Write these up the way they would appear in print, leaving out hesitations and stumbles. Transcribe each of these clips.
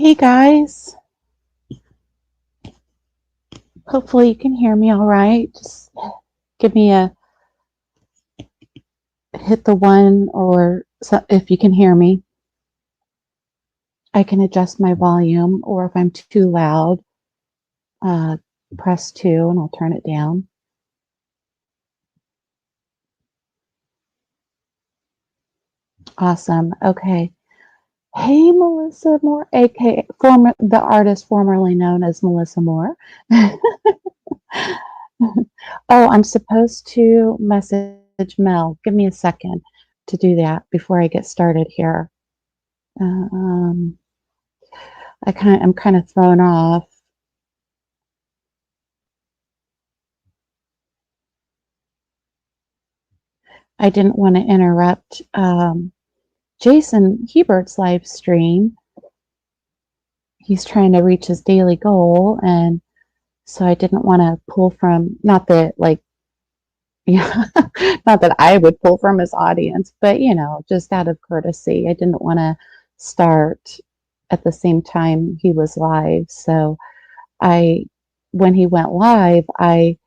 Hey guys, hopefully you can hear me all right. Just give me a hit the one or so if you can hear me. I can adjust my volume, or if I'm too loud, uh, press 2 and I'll turn it down. Awesome. Okay. Hey, Melissa Moore, aka the artist formerly known as Melissa Moore. Oh, I'm supposed to message Mel. Give me a second to do that before I get started here. Um, I'm kind of thrown off. I didn't want to interrupt Jason Hebert's live stream. He's trying to reach his daily goal, and so I didn't want to pull from, not that like, yeah, not that I would pull from his audience, but just out of courtesy, I didn't want to start at the same time he was live. So I, when he went live, I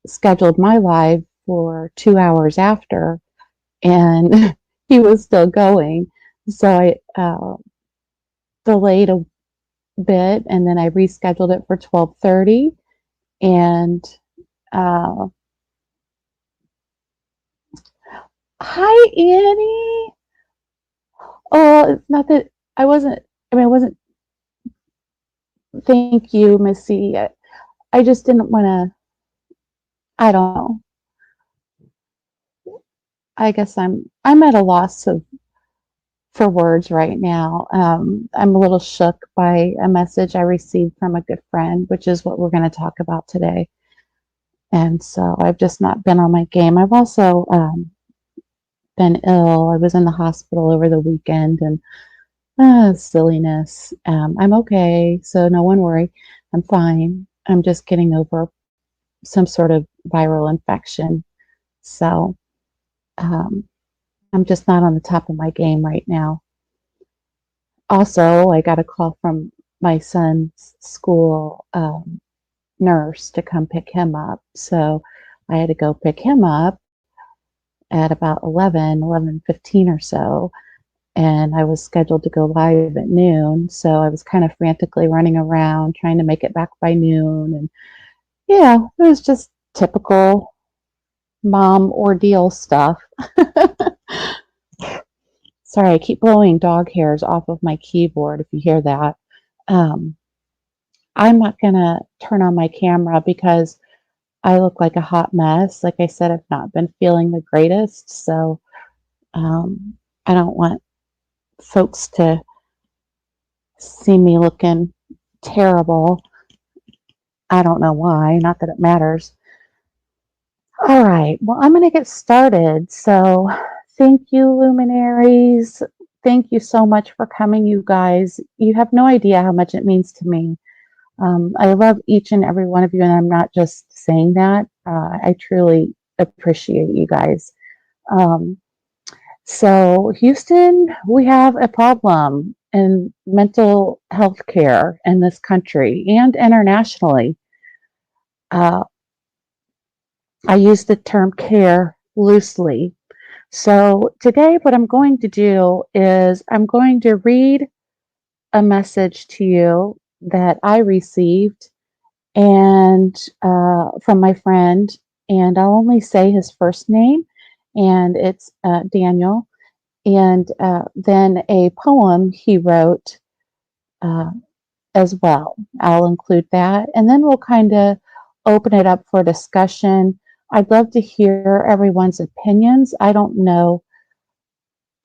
scheduled my live for 2 hours after, and he was still going. So I delayed a bit, and then I rescheduled it for 12:30. And uh, hi, Annie. Oh, it's not that I wasn't. I mean, I wasn't. Thank you, Missy. I just didn't want to. I don't know. I guess I'm at a loss of for words right now. I'm a little shook by a message I received from a good friend, which is what we're going to talk about today. And so I've just not been on my game. I've also been ill. I was in the hospital over the weekend, and silliness. I'm okay, so no one worry. I'm fine. I'm just getting over some sort of viral infection. So um, I'm just not on the top of my game right now. Also, I got a call from my son's school nurse to come pick him up. So I had to go pick him up at about 11:15 or so. And I was scheduled to go live at noon. So I was kind of frantically running around trying to make it back by noon. And yeah, it was just typical mom ordeal stuff. Sorry, I keep blowing dog hairs off of my keyboard if you hear that. Um, I'm not going to turn on my camera because I look like a hot mess. Like I said, I've not been feeling the greatest. So I don't want folks to see me looking terrible. I don't know why, not that it matters. All right, well, I'm going to get started. So, thank you, luminaries. Thank you so much for coming, you guys. You have no idea how much it means to me. I love each and every one of you, and I'm not just saying that. I truly appreciate you guys. Um, so, Houston, we have a problem in mental health care in this country and internationally. Uh, I use the term care loosely. So, today, what I'm going to do is I'm going to read a message to you that I received and from my friend, and I'll only say his first name, and it's Daniel, and then a poem he wrote uh, as well. I'll include that, and then we'll kind of open it up for discussion. I'd love to hear everyone's opinions. I don't know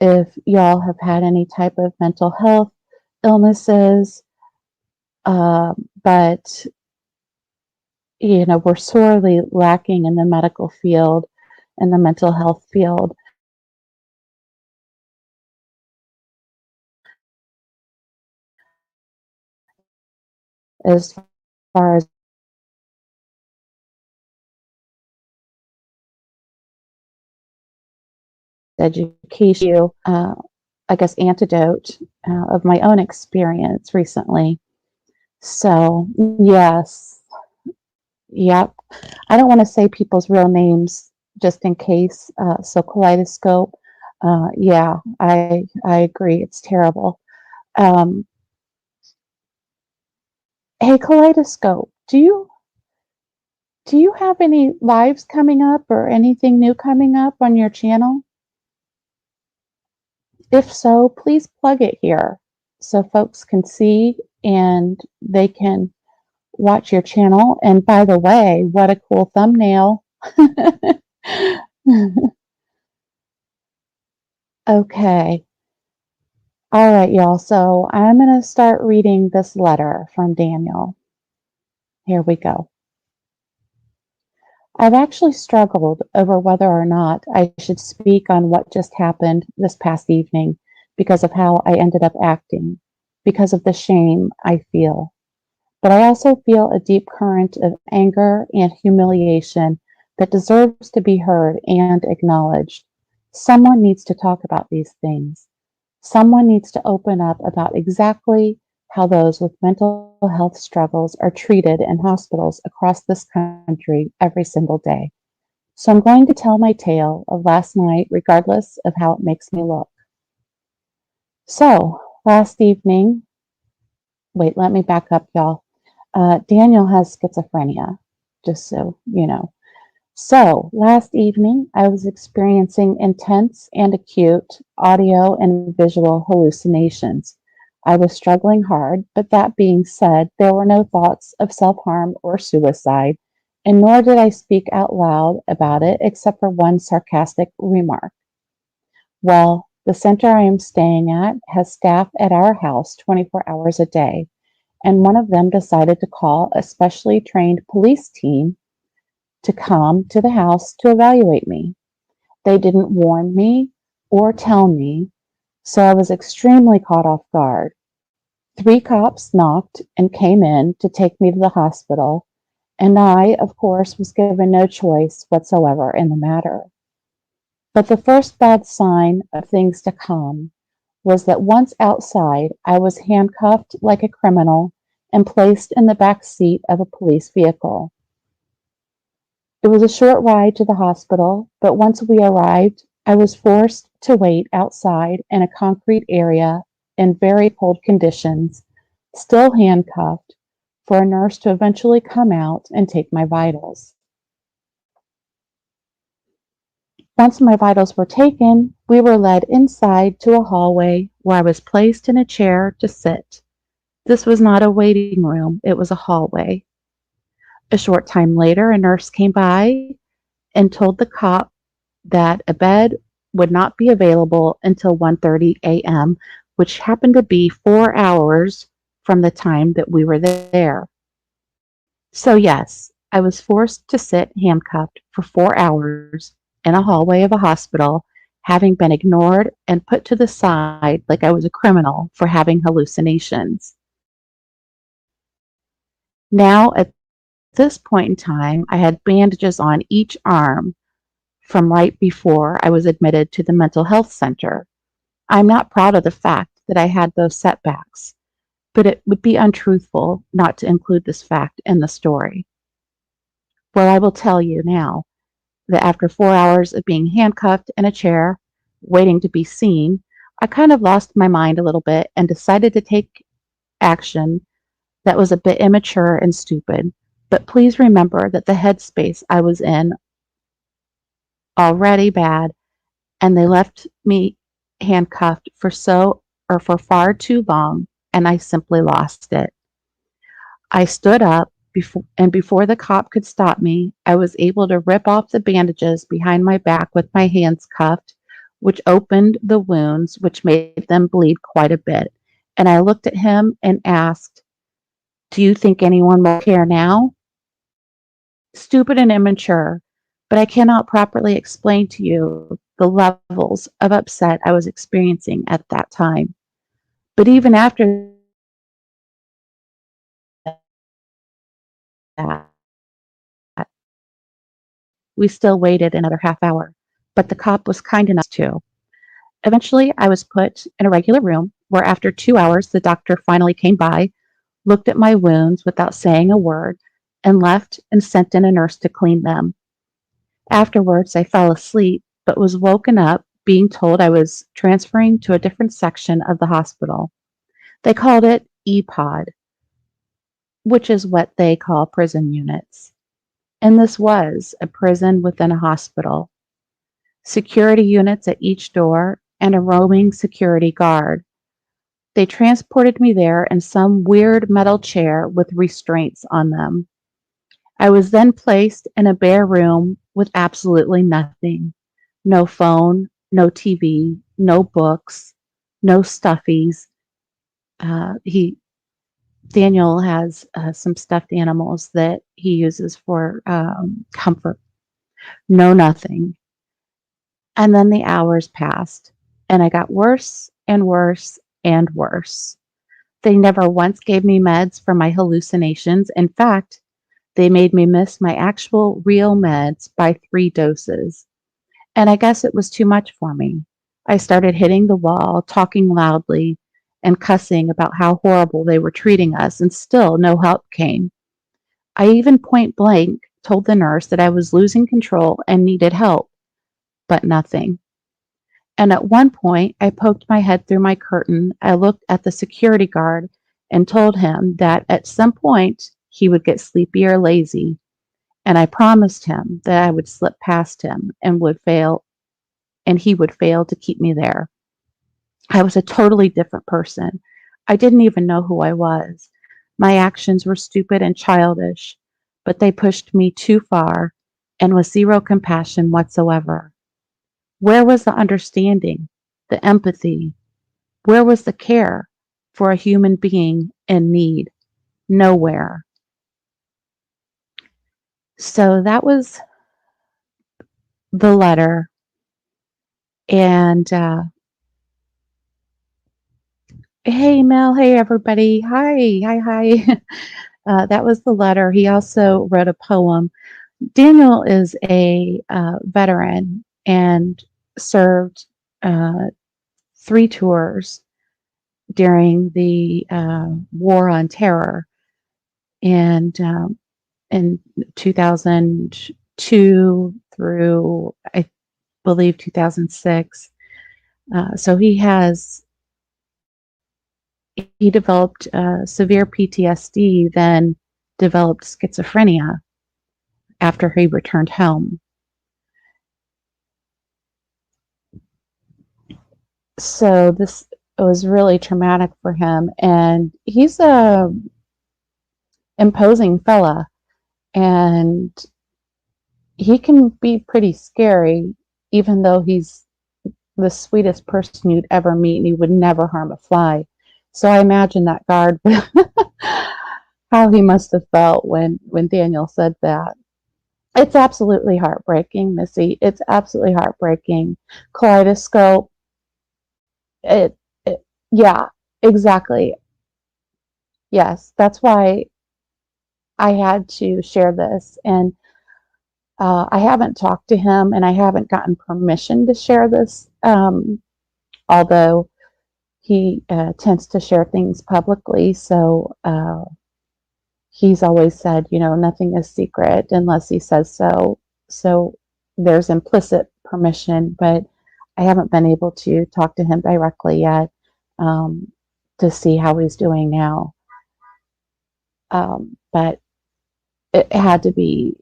if y'all have had any type of mental health illnesses, but we're sorely lacking in the medical field and the mental health field as far as education. I guess, antidote of my own experience recently. So, yes, yep. I don't want to say people's real names just in case. So, Kaleidoscope, yeah, I agree. It's terrible. Um, hey, Kaleidoscope, do you have any lives coming up or anything new coming up on your channel? If so, please plug it here so folks can see and they can watch your channel. And by the way, what a cool thumbnail. Okay. All right, y'all. So I'm going to start reading this letter from Daniel. Here we go. I've actually struggled over whether or not I should speak on what just happened this past evening because of how I ended up acting, because of the shame I feel. But I also feel a deep current of anger and humiliation that deserves to be heard and acknowledged. Someone needs to talk about these things. Someone needs to open up about exactly how those with mental health struggles are treated in hospitals across this country every single day. So I'm going to tell my tale of last night, regardless of how it makes me look. So, last evening, wait, let me back up, y'all. Daniel has schizophrenia, just so you know. So, last evening, I was experiencing intense and acute audio and visual hallucinations. I was struggling hard, but that being said, there were no thoughts of self harm or suicide, and nor did I speak out loud about it except for one sarcastic remark. Well, the center I am staying at has staff at our house 24 hours a day, and one of them decided to call a specially trained police team to come to the house to evaluate me. They didn't warn me or tell me, so I was extremely caught off guard. Three cops knocked and came in to take me to the hospital, and I, of course, was given no choice whatsoever in the matter. But the first bad sign of things to come was that once outside, I was handcuffed like a criminal and placed in the back seat of a police vehicle. It was a short ride to the hospital, but once we arrived, I was forced to wait outside in a concrete area in very cold conditions, still handcuffed, for a nurse to eventually come out and take my vitals. Once my vitals were taken, we were led inside to a hallway where I was placed in a chair to sit. This was not a waiting room, it was a hallway. A short time later, a nurse came by and told the cop that a bed would not be available until 1:30 a.m., which happened to be 4 hours from the time that we were there. So yes, I was forced to sit handcuffed for 4 hours in a hallway of a hospital, having been ignored and put to the side like I was a criminal for having hallucinations. Now, at this point in time, I had bandages on each arm from right before I was admitted to the mental health center. I'm not proud of the fact that I had those setbacks, but it would be untruthful not to include this fact in the story. Well, I will tell you now that after 4 hours of being handcuffed in a chair, waiting to be seen, I kind of lost my mind a little bit and decided to take action that was a bit immature and stupid. But please remember that the headspace I was in already bad, and they left me handcuffed for far too long, and I simply lost it. I stood up and before the cop could stop me, I was able to rip off the bandages behind my back with my hands cuffed, which opened the wounds, which made them bleed quite a bit. And I looked at him and asked, "Do you think anyone will care now?" Stupid and immature, but I cannot properly explain to you the levels of upset I was experiencing at that time. But even after that, we still waited another half hour, but the cop was kind enough to. Eventually, I was put in a regular room where, after 2 hours, the doctor finally came by, looked at my wounds without saying a word, and left and sent in a nurse to clean them. Afterwards, I fell asleep, but was woken up being told I was transferring to a different section of the hospital. They called it EPOD, which is what they call prison units. And this was a prison within a hospital. Security units at each door and a roaming security guard. They transported me there in some weird metal chair with restraints on them. I was then placed in a bare room with absolutely nothing. No phone, no TV, no books, no stuffies. He Daniel has some stuffed animals that he uses for comfort. No nothing. And then the hours passed, and I got worse and worse and worse. They never once gave me meds for my hallucinations. In fact, they made me miss my actual real meds by 3 doses. And I guess it was too much for me. I started hitting the wall, talking loudly, and cussing about how horrible they were treating us, and still no help came. I even point blank told the nurse that I was losing control and needed help, but nothing. And at one point, I poked my head through my curtain. I looked at the security guard and told him that at some point he would get sleepy or lazy, and I promised him that I would slip past him and he would fail to keep me there. I was a totally different person. I didn't even know who I was. My actions were stupid and childish, but they pushed me too far and with zero compassion whatsoever. Where was the understanding, the empathy? Where was the care for a human being in need? Nowhere. So that was the letter. And hey, Mel. Hey, everybody. Hi, hi, hi. That was the letter. He also wrote a poem. Daniel is a veteran and served 3 tours during the War on Terror, and in 2002 through, I believe, 2006. So he developed severe PTSD, then developed schizophrenia after he returned home. So this was really traumatic for him, and he's a imposing fella, and he can be pretty scary, even though he's the sweetest person you'd ever meet, and he would never harm a fly. So I imagine that guard, how he must have felt when Daniel said that. It's absolutely heartbreaking, Missy. It's absolutely heartbreaking. Kaleidoscope. It yeah, exactly. Yes, that's why I had to share this. And I haven't talked to him, and I haven't gotten permission to share this, although he tends to share things publicly. So he's always said, nothing is secret unless he says so. So there's implicit permission, but I haven't been able to talk to him directly yet to see how he's doing now. But it had to be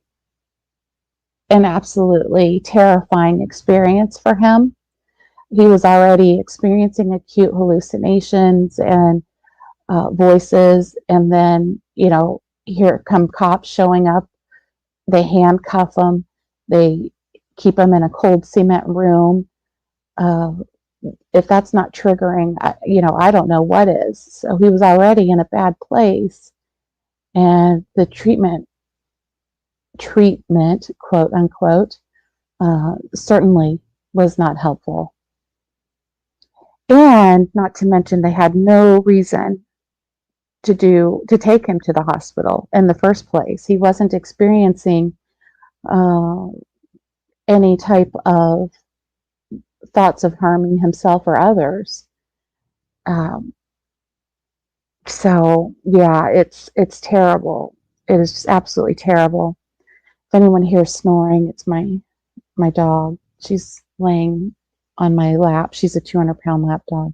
an absolutely terrifying experience for him. He was already experiencing acute hallucinations and voices, and then, here come cops showing up. They handcuff him. They keep him in a cold cement room. If that's not triggering, I don't know what is. So he was already in a bad place, and the treatment, quote unquote, certainly was not helpful. And not to mention, they had no reason to take him to the hospital in the first place. He wasn't experiencing any type of thoughts of harming himself or others. Um, so yeah, it's terrible. It is just absolutely terrible. If anyone hears snoring, it's my dog. She's laying on my lap. She's a 200-pound lap dog.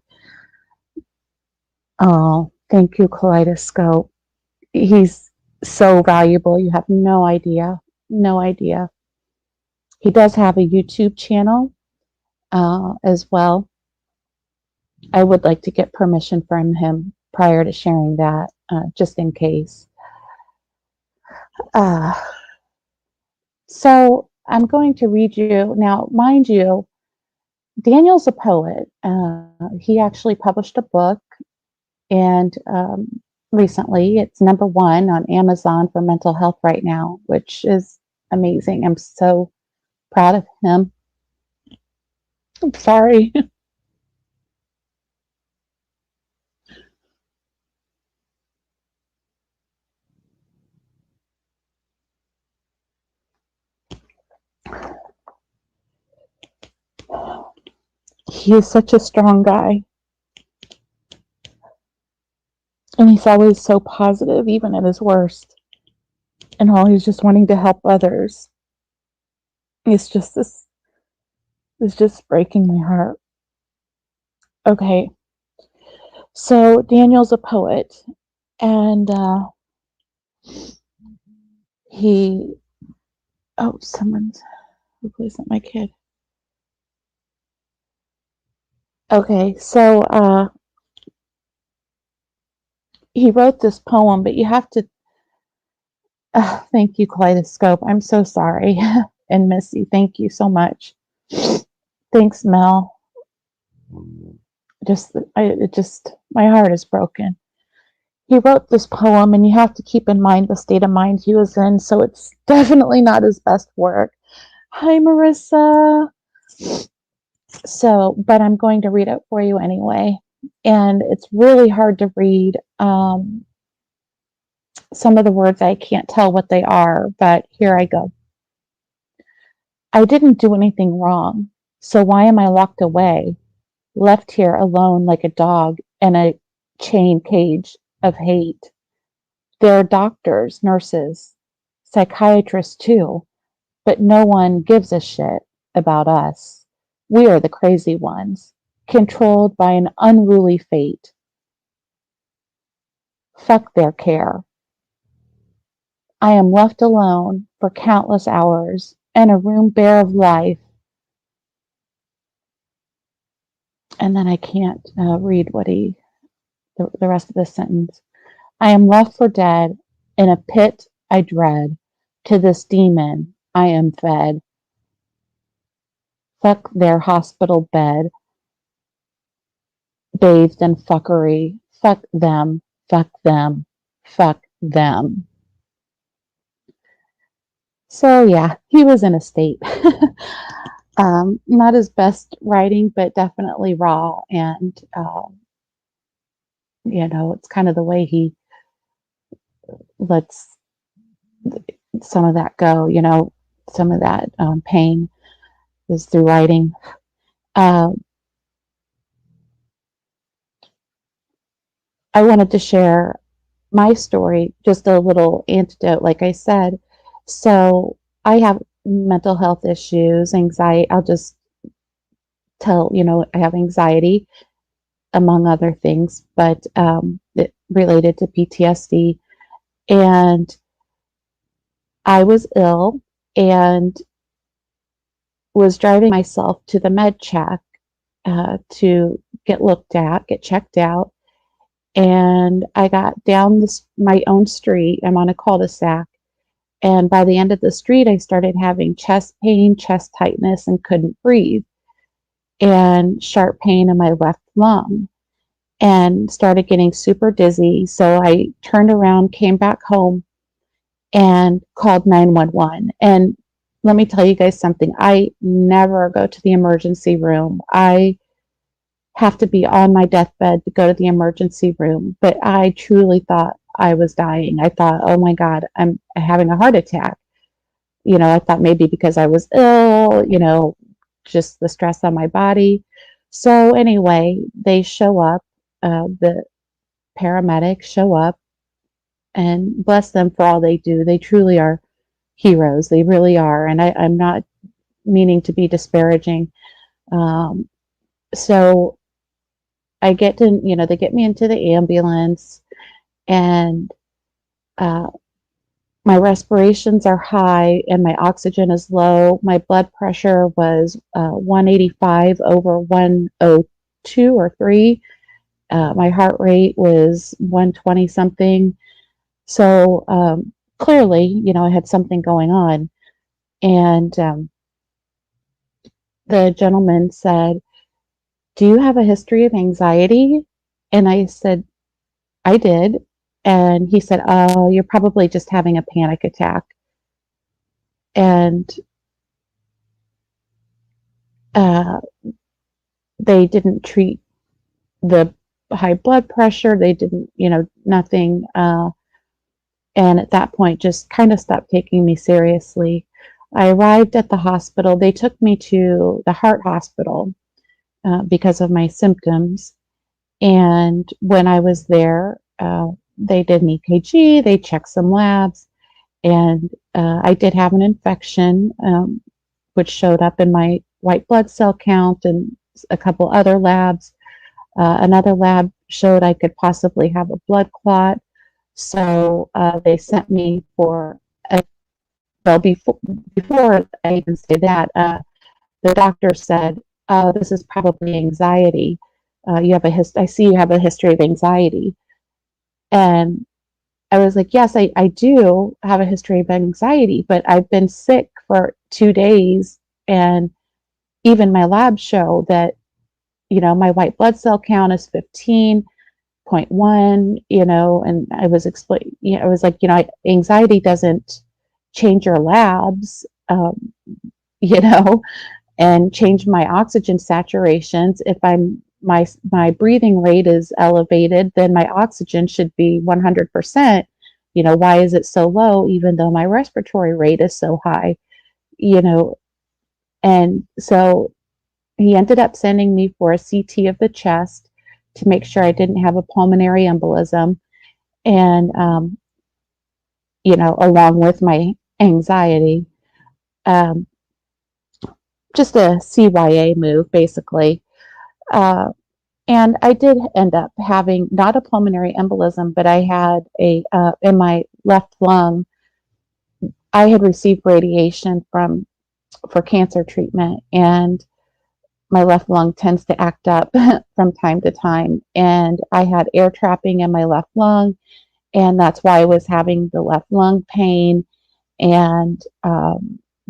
Oh, thank you, Kaleidoscope. He's so valuable. You have no idea. No idea. He does have a YouTube channel as well. I would like to get permission from him prior to sharing that, just in case. Uh, so I'm going to read you now. Mind you, Daniel's a poet. He actually published a book, and recently it's #1 on Amazon for mental health right now, which is amazing. I'm so proud of him. I'm sorry. He is such a strong guy. And he's always so positive, even at his worst. And always just wanting to help others. It's just breaking my heart. Okay. So Daniel's a poet, and he, oh, hopefully it's not my kid. Okay, so he wrote this poem, but you have to, thank you, Kaleidoscope. I'm so sorry. And Missy, thank you so much. Thanks, Mel. My heart is broken. He wrote this poem, and you have to keep in mind the state of mind he was in, so it's definitely not his best work. Hi, Marissa. So, but I'm going to read it for you anyway. And it's really hard to read. Some of the words I can't tell what they are, but here I go. I didn't do anything wrong, so why am I locked away, left here alone like a dog in a chain cage of hate? There are doctors, nurses, psychiatrists too, but no one gives a shit about us. We are the crazy ones, controlled by an unruly fate. Fuck their care. I am left alone for countless hours in a room bare of life. And then I can't read the rest of the sentence. I am left for dead in a pit I dread. To this demon I am fed. Fuck their hospital bed, bathed in fuckery. Fuck them, fuck them, fuck them. So yeah, he was in a state. Not his best writing, but definitely raw. And, it's kind of the way he lets some of that go, some of that pain is through writing. I wanted to share my story, just a little antidote, like I said. So I have mental health issues, anxiety. I'll just tell, I have anxiety, among other things, but it related to PTSD. And I was ill and was driving myself to the med check to get looked at, get checked out. And I got down my own street. I'm on a cul-de-sac. And by the end of the street, I started having chest pain, chest tightness, and couldn't breathe, and sharp pain in my left lung, and started getting super dizzy. So I turned around, came back home, and called 911. And let me tell you guys something. I never go to the emergency room. I have to be on my deathbed to go to the emergency room. But I truly thought I was dying. I thought, oh my God, I'm having a heart attack. I thought maybe because I was ill, just the stress on my body. So anyway, they show up, the paramedics show up, and bless them for all they do. They truly are heroes. They really are. And I'm not meaning to be disparaging. Um, so I get to, they get me into the ambulance, and uh, my respirations are high and my oxygen is low. My blood pressure was 185 over 102 or 3. My heart rate was 120 something. So clearly, I had something going on. And the gentleman said, "Do you have a history of anxiety?" And I said, "I did." And he said, "Oh, you're probably just having a panic attack." And uh, they didn't treat the high blood pressure. They didn't, nothing. And at that point, just kind of stopped taking me seriously. I arrived at the hospital. They took me to the heart hospital because of my symptoms. And when I was there, they did an EKG, they checked some labs, and I did have an infection, which showed up in my white blood cell count and a couple other labs. Another lab showed I could possibly have a blood clot. So they sent me for well, before I even say that, the doctor said, "This is probably anxiety. You have I see you have a history of anxiety." And I was like, "Yes, I do have a history of anxiety, but I've been sick for 2 days, and even my labs show that, my white blood cell count is 15.1, and I was I was like, anxiety doesn't change your labs, you know, and change my oxygen saturations. If my breathing rate is elevated, then my oxygen should be 100%. Why is it so low, even though my respiratory rate is so high? You know, and so he ended up sending me for a CT of the chest to make sure I didn't have a pulmonary embolism, and along with my anxiety, um, just a CYA move, basically. Uh, and I did end up having not a pulmonary embolism, but I had in my left lung. I had received radiation for cancer treatment, and my left lung tends to act up from time to time. And I had air trapping in my left lung, and that's why I was having the left lung pain. And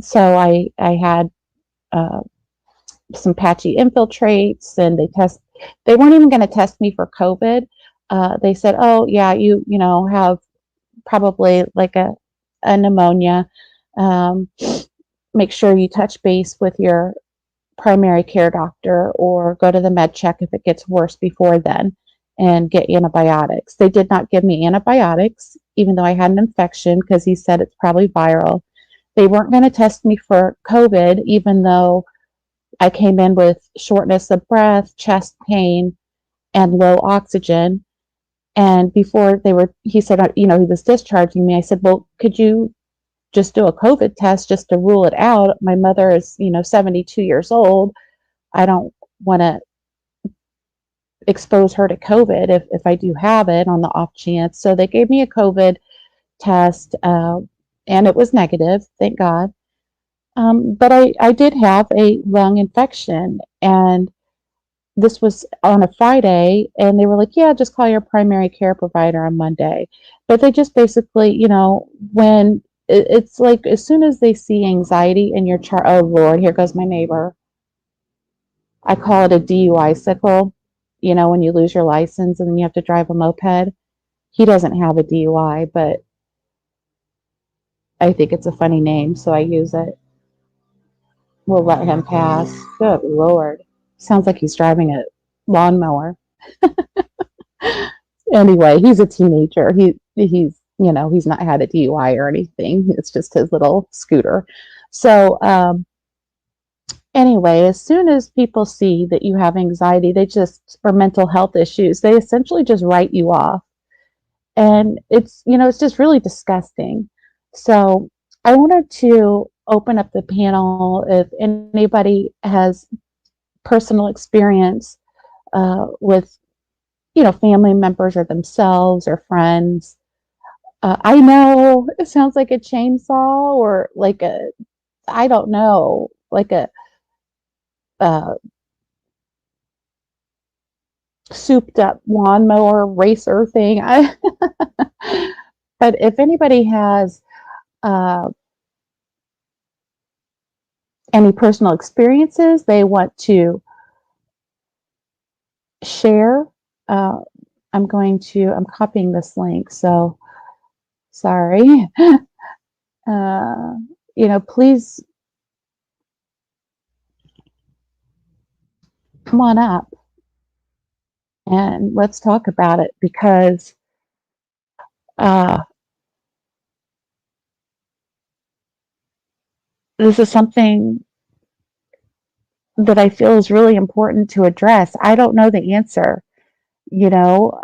so I had uh, some patchy infiltrates, and they weren't even going to test me for COVID. They said, "Oh yeah, you have probably like a pneumonia. Um, Make sure you touch base with your primary care doctor or go to the med check if it gets worse before then, and get antibiotics." They did not give me antibiotics, even though I had an infection, because he said it's probably viral. They weren't going to test me for COVID, even though I came in with shortness of breath, chest pain, and low oxygen. And before he said, he was discharging me. I said, "Well, could you just do a COVID test just to rule it out? My mother is, 72 years old. I don't want to expose her to COVID if I do have it on the off chance." So they gave me a COVID test, and it was negative, thank God. But I did have a lung infection, and this was on a Friday, and they were like, "Yeah, just call your primary care provider on Monday." But they just basically, when it's like as soon as they see anxiety in your chart, oh Lord, here goes my neighbor. I call it a DUI sickle, when you lose your license and then you have to drive a moped. He doesn't have a DUI, but I think it's a funny name, so I use it. We'll let him pass. Good Lord. Sounds like he's driving a lawnmower. Anyway, he's a teenager. He's not had a DUI or anything. It's just his little scooter. So Anyway, as soon as people see that you have anxiety, or mental health issues, they essentially just write you off. And it's just really disgusting. So I wanted to open up the panel if anybody has personal experience with, family members or themselves or friends. I know it sounds like a chainsaw or like I don't know, like a uh, souped up lawnmower racer thing. But if anybody has uh, any personal experiences they want to share, uh, I'm copying this link. So sorry. uh, please come on up and let's talk about it because uh, this is something that I feel is really important to address. I don't know the answer, you know.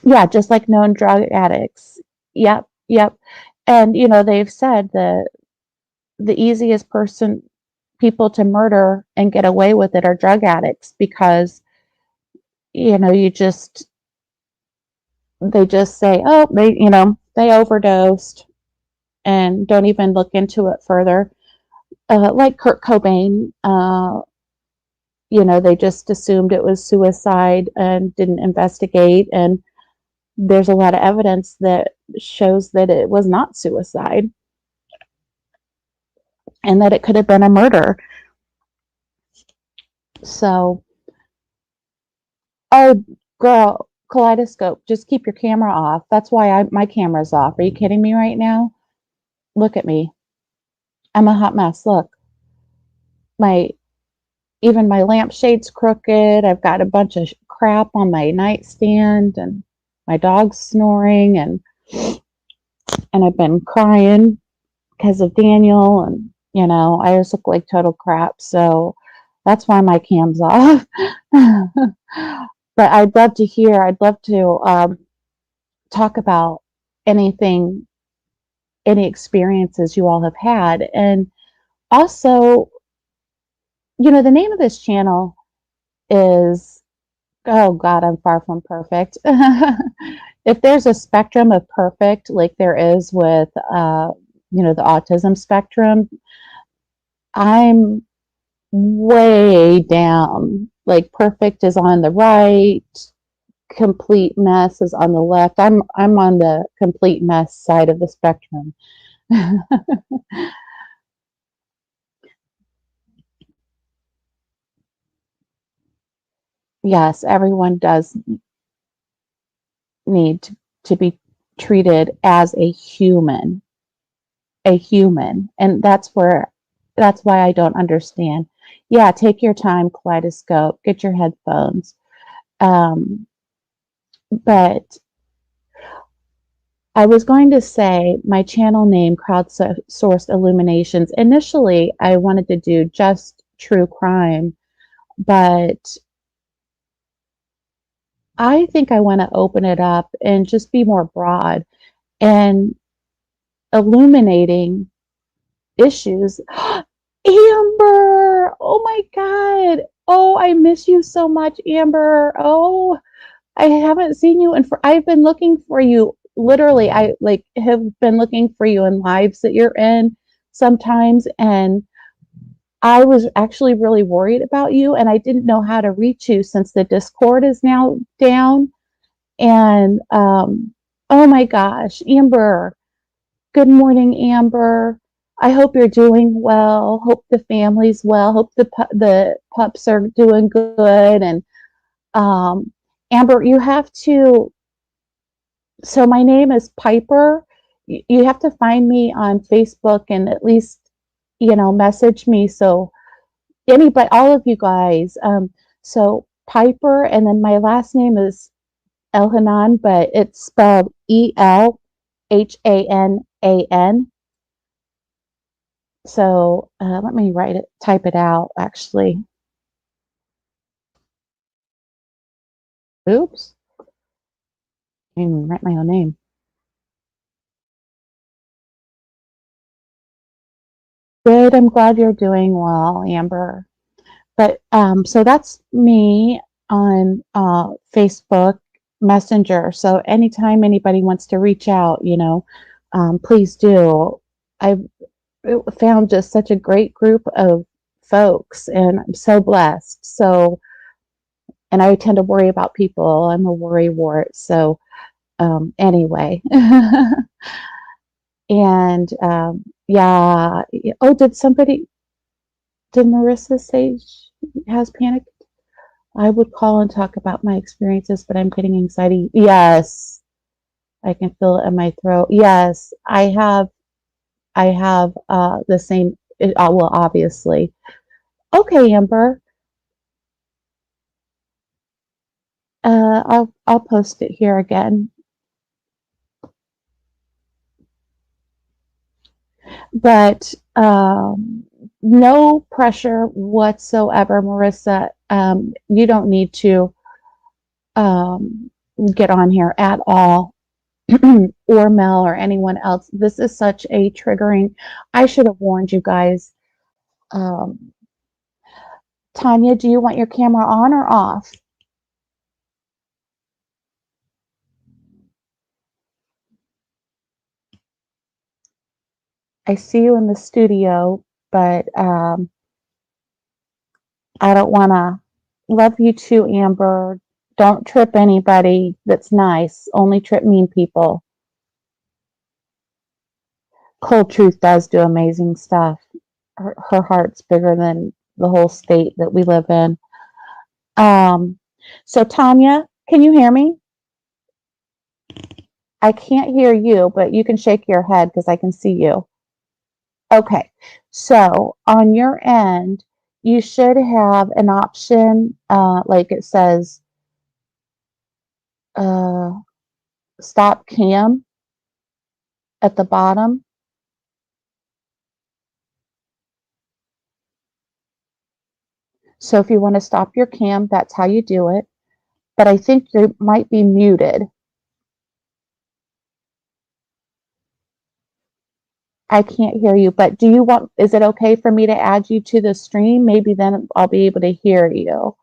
Yeah, just like known drug addicts. Yep, yep. And they've said that the easiest people to murder and get away with it are drug addicts because you just they just say, oh, they overdosed and don't even look into it further. Like Kurt Cobain, they just assumed it was suicide and didn't investigate. And there's a lot of evidence that shows that it was not suicide and that it could have been a murder. So, oh, girl, Kaleidoscope, just keep your camera off. That's why my camera's off. Are you kidding me right now? Look at me. I'm a hot mess. Look, my even my lampshade's crooked. I've got a bunch of crap on my nightstand, and my dog's snoring, and I've been crying because of Daniel, and I just look like total crap. So that's why my cam's off. But I'd love to talk about anything, any experiences you all have had. And also, the name of this channel is, oh God, I'm far from perfect. If there's a spectrum of perfect, like there is with, the autism spectrum, I'm way down. Like perfect is on the right, complete mess is on the left. I'm on the complete mess side of the spectrum. Yes, everyone does need to be treated as a human. And that's why I don't understand. Yeah, take your time, Kaleidoscope, get your headphones. But I was going to say my channel name, Crowdsourced Illuminations. Initially, I wanted to do just true crime, but I think I want to open it up and just be more broad and illuminating issues. Amber! Oh my God! Oh, I miss you so much, Amber. Oh, I haven't seen you I've been looking for you. Literally, I like have been looking for you in lives that you're in sometimes, and I was actually really worried about you, and I didn't know how to reach you since the Discord is now down. And oh my gosh, Amber, good morning, Amber. I hope you're doing well. Hope the family's well. Hope the pups are doing good. And Amber, you have to. So my name is Piper. You have to find me on Facebook and at least message me. So anybody, all of you guys. So Piper, and then my last name is Elhanan, but it's spelled Elhanan. So let me type it out actually. Oops. I didn't even write my own name. Good. I'm glad you're doing well, Amber. But so that's me on Facebook Messenger. So anytime anybody wants to reach out, please do. I found just such a great group of folks, and I'm so blessed. So, and I tend to worry about people. I'm a worry wart. So, anyway, and yeah. Oh, did Marissa say she has panic? I would call and talk about my experiences, but I'm getting anxiety. Yes, I can feel it in my throat. Yes, I have the same. Well, obviously. Okay, Amber. I'll post it here again. But no pressure whatsoever, Marissa. You don't need to um, get on here at all, or Mel or anyone else. This is such a triggering. I should have warned you guys. Um, Tanya, do you want your camera on or off? I see you in the studio, but I don't want to. Love you too, Amber. Don't trip anybody that's nice. Only trip mean people. Cold Truth does do amazing stuff. Her heart's bigger than the whole state that we live in. Um, so Tanya, can you hear me? I can't hear you, but you can shake your head because I can see you. Okay. So on your end, you should have an option, like it says, uh, stop cam at the bottom. So if you want to stop your cam, that's how you do it. But I think you might be muted. I can't hear you, but is it okay for me to add you to the stream? Maybe then I'll be able to hear you.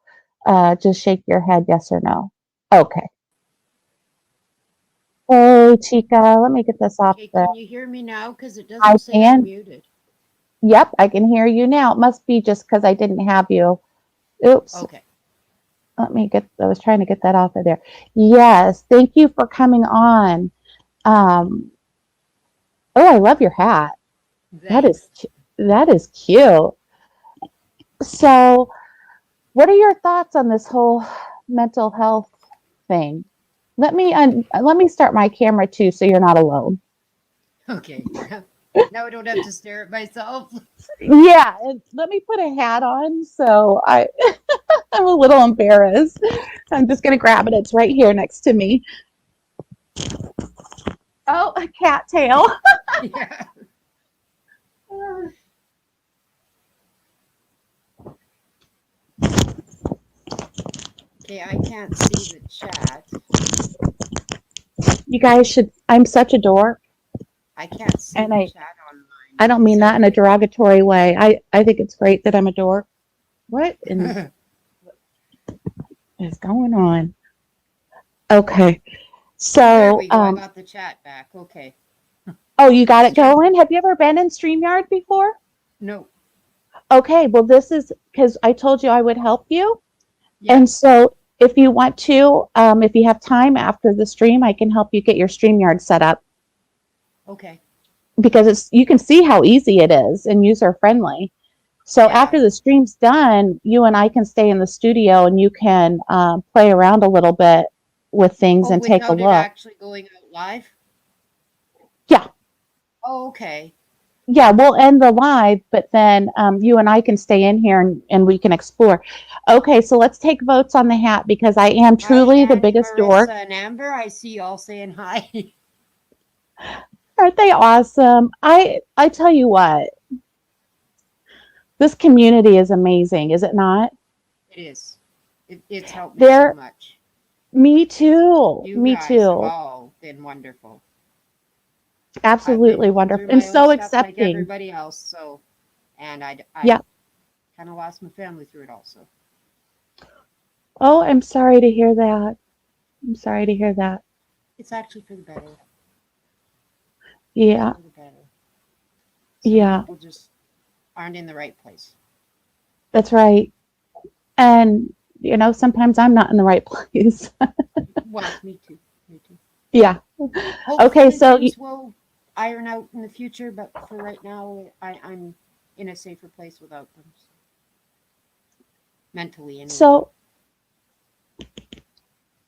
Just shake your head, yes or no. Okay. Hey, Chica, let me get this off Okay, the. can you hear me now? Because it I doesn't say I'm can. muted. Yep, I can hear you now. It must be just because I didn't have you. Oops. Okay. I was trying to get that off of there. Yes, thank you for coming on. Um, oh, I love your hat. That is, Thanks. that is cute. So, what are your thoughts on this whole mental health thing? Let me start my camera too, so you're not alone. Okay. Now I don't have to stare at myself. Yeah, let me put a hat on, so I'm a little embarrassed. I'm just gonna grab it. It's right here next to me. Oh, a cat tail. Yeah. Okay, I can't see the chat. You guys should. I'm such a dork, I can't see and the I chat on mine. I don't mean Is that there in a derogatory way. I think it's great that I'm a dork. What a is going on? Okay, Oh, there so we go. I got the chat back. Okay. oh, you got it Stream. going. Have you ever been in Streamyard before? No. Okay, well, this is because I told you I would help you. Yeah. And so if you want to, if you have time after the stream, I can help you get your StreamYard set up Okay. because you can see how easy it is and user friendly. So Yeah. after the stream's done, you and I can stay in the studio and you can play around a little bit with things Oh, and take a without it look. actually going out live? Yeah, Oh, okay. yeah, we'll end the live, but then you and I can stay in here and we can explore. Okay, so let's take votes on the hat because I am Hi, truly the Annie, biggest dork. Marissa, and Amber. I see you all saying hi. Aren't they awesome? I tell you what. This community is amazing, is it not? It is. It's helped me so There, much. me too. You Me guys have too. all been wonderful. I've been Absolutely going wonderful through and my own so stuff like accepting. everybody else, so and I Yeah. kind of lost my family through it also. Oh, I'm sorry to hear that. I'm sorry to hear that. It's actually for the better. It's Yeah. for the better. Some Yeah. people just aren't in the right place. That's right. And sometimes I'm not in the right place. Well, me too. Me too. Yeah. Okay, Hopefully so things will iron out in the future, but for right now, I'm in a safer place without them, so, mentally anyway. so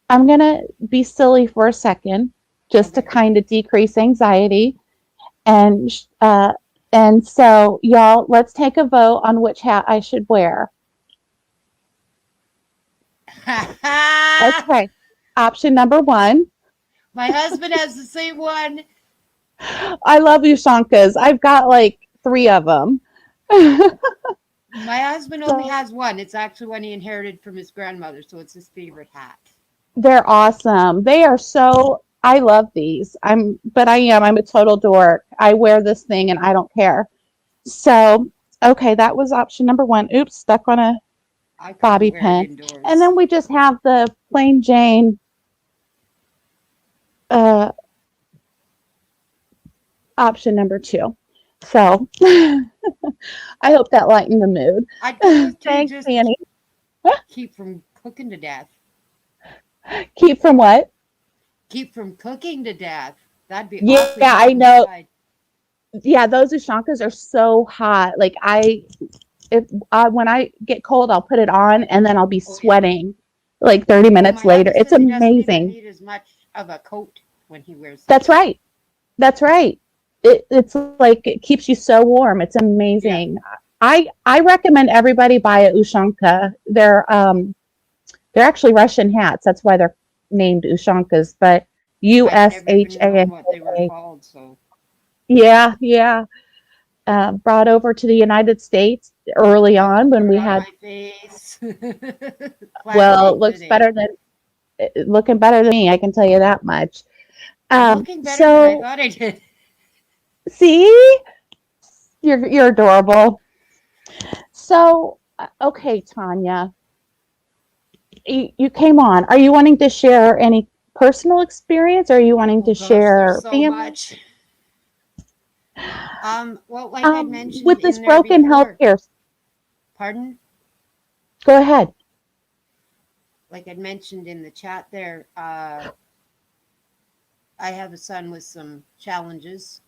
I'm gonna be silly for a second, just to Okay. kind of decrease anxiety. And so y'all, let's take a vote on which hat I should wear. Okay. Option number one. My husband has the same one. I love Ushankas. I've got like three of them. My husband only So has one. It's actually one he inherited from his grandmother, so it's his favorite hat. they're awesome. They are so. I love these. I'm a total dork. I wear this thing and I don't care. So, okay, that was option number one. Oops, stuck on a I couldn't bobby wear it pin. And indoors. then we just have the plain Jane uh, option number two. So, I hope that lightened the I'd go mood. with two Thanks, just to Annie. keep from cooking to death. Keep from what? Keep from cooking to death. That'd be Yeah, awfully I hot know. inside. Yeah, those Ushankas are so hot. Like if when I get cold, I'll put it on and then I'll be Oh yeah. sweating like 30 Oh, minutes my later. hubby It's says he doesn't even amazing. need as much of a coat when he wears That's those. right. That's right. It's like it keeps you so warm. It's Yeah. amazing. I recommend everybody buy a Ushanka. They're actually Russian hats. That's why they're named Ushankas, but I've never even known what they were Ushanka. called, so Yeah, yeah. Brought over to the United States early got on when dirt we on had, my face. well, Classic today. looking better than me, I can tell you that much. I'm looking better than I So thought I did. see, you're adorable. So okay, Tanya, you came on. Are you wanting to share any personal experience, or are you wanting Oh to gosh, there's share so family? much. Well, like I'd mentioned With this in there broken before, healthcare, pardon? go ahead. Like I'd mentioned in the chat there, I have a son with some challenges.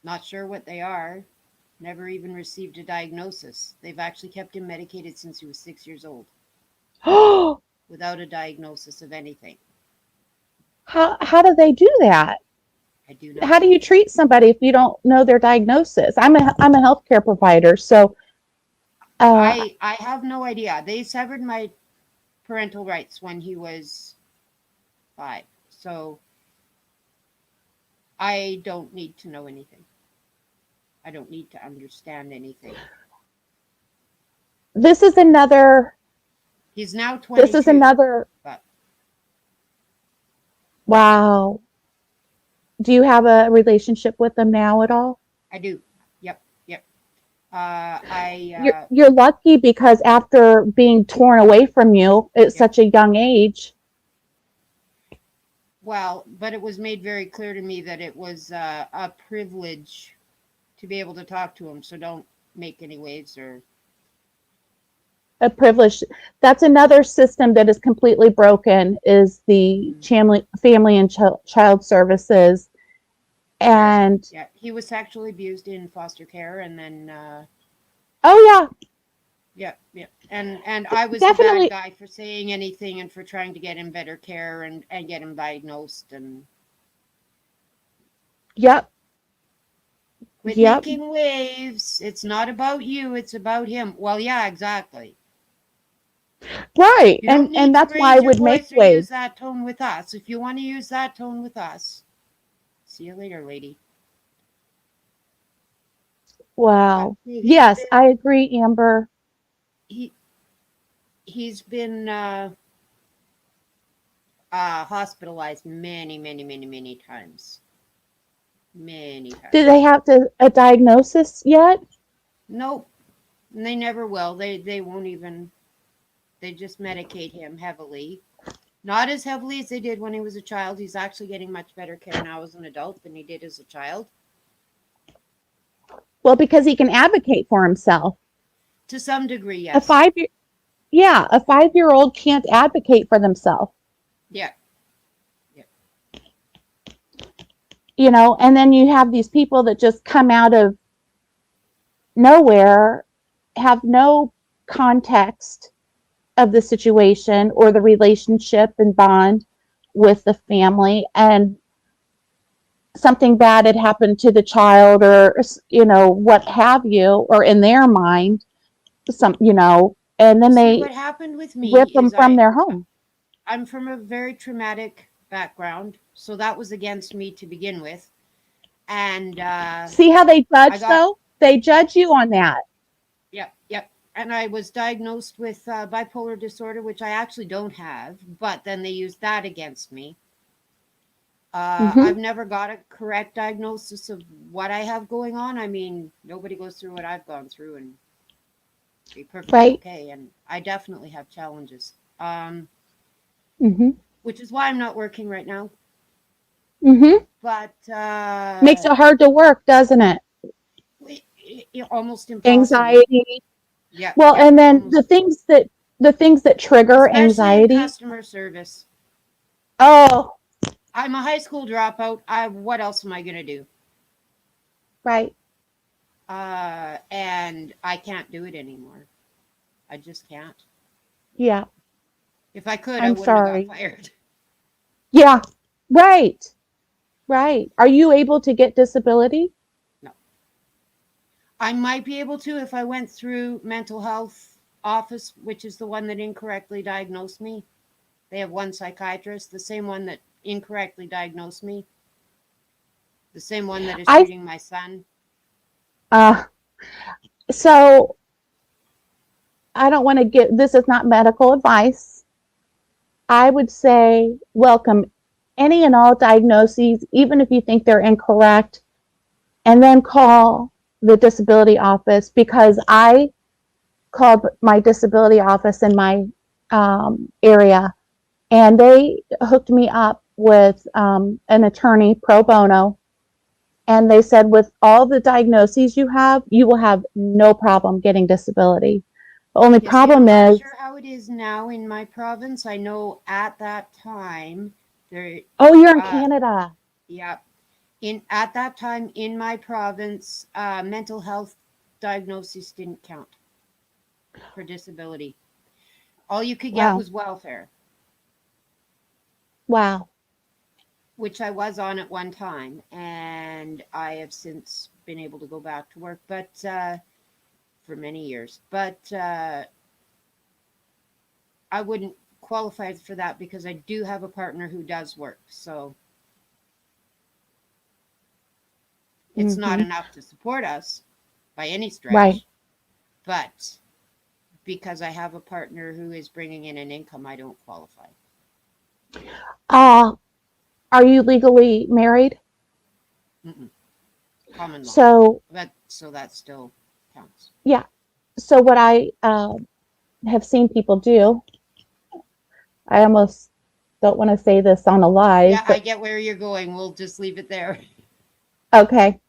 Not sure what they are. Never even received a diagnosis. They've actually kept him medicated since he was 6 years old how without a diagnosis of anything. how do they do that? I do How not do you know. treat somebody if you don't know their diagnosis? I'm a healthcare provider, so uh, I have no idea. They severed my parental rights when he was 5. So I don't need to know anything. I don't need to understand anything. this is another. He's now This is 22, another. but Wow. Do you have a relationship with them now at all? I do. Yep, yep. I You're lucky because after being torn away from you at Yep. such a young age. Well, but it was made very clear to me that it was a privilege to be able to talk to him. So don't make any waves or. A privilege. That's another system that is completely broken is the Mm, family and child services. yeah, And yeah. He was sexually abused in foster care, and then oh yeah, yeah, yeah. And I was the bad definitely. guy for saying anything and for trying to get him better care and get him diagnosed and Yep, quit yep. making waves. It's not about you. It's about him. Well, yeah, exactly. Right. You don't And need to that's why I raise your would make voice or use waves. that tone with us. If you want to use that tone with us, see you later, lady. Wow. He's Yes, been I agree, Amber. he he's been hospitalized many times. Many Do times. they have a diagnosis yet? Nope, and they never will. They won't even. They just medicate him heavily. Not as heavily as they did when he was a child. He's actually getting much better care now as an adult than he did as a child. Well, because he can advocate for himself. To some degree, A yes. 5 year, yeah, a 5 year old can't advocate for themselves, Yeah. Yeah. and then you have these people that just come out of nowhere, have no context of the situation or the relationship and bond with the family, and something bad had happened to the child, or what have you, or in their mind, and then See, they what happened with me rip them is from their home. I'm from a very traumatic background, so that was against me to begin with. And See how they I judge, got though? They judge you on that. yep. And I was diagnosed with bipolar disorder, which I actually don't have, but then they used that against me. Hmm. I've never got a correct diagnosis of what I have going on. I mean, nobody goes through what I've gone through and be perfectly Right. okay. And I definitely have challenges, Hmm. which is why I'm not working right now. Hmm. But Makes it hard to work, doesn't it? almost impossible. Anxiety. Yep, Well, yep, and then almost. the things that trigger Especially in anxiety. customer service. Oh, I'm a high school dropout. What else am I gonna do? right. And I can't do it anymore. I just can't. Yeah. If I could, I I'm wouldn't have got sorry. fired. Yeah. Right. Right. Are you able to get disability? No. I might be able to if I went through mental health office, which is the one that incorrectly diagnosed me. They have one psychiatrist, the same one that incorrectly diagnosed me, the same one that is I treating my son. uh so I don't want to get, this is not medical advice. I would say welcome any and all diagnoses, even if you think they're incorrect, and then call the disability office, because I called my disability office in my area, and they hooked me up with an attorney pro bono. And they said, with all the diagnoses you have, you will have no problem getting disability. The only Yeah, see, problem I'm not is, sure how it is now in my province. I know at that time there oh, you're in uh Canada. yeah, in at that time in my province, mental health diagnoses didn't count for disability. All you could get Wow. was welfare, Wow. which I was on at one time, and I have since been able to go back to work, but for many years. But I wouldn't qualify for that because I do have a partner who does work, so it's not Hmm. enough to support us by any Right. stretch, but because I have a partner who is bringing in an income, I don't qualify. Uh, are you legally married? Mm-mm. Common law, So, but so that still counts. yeah. So, what I have seen people do, I almost don't want to say this on a live, Yeah, I but get where you're going. We'll just leave it there. okay.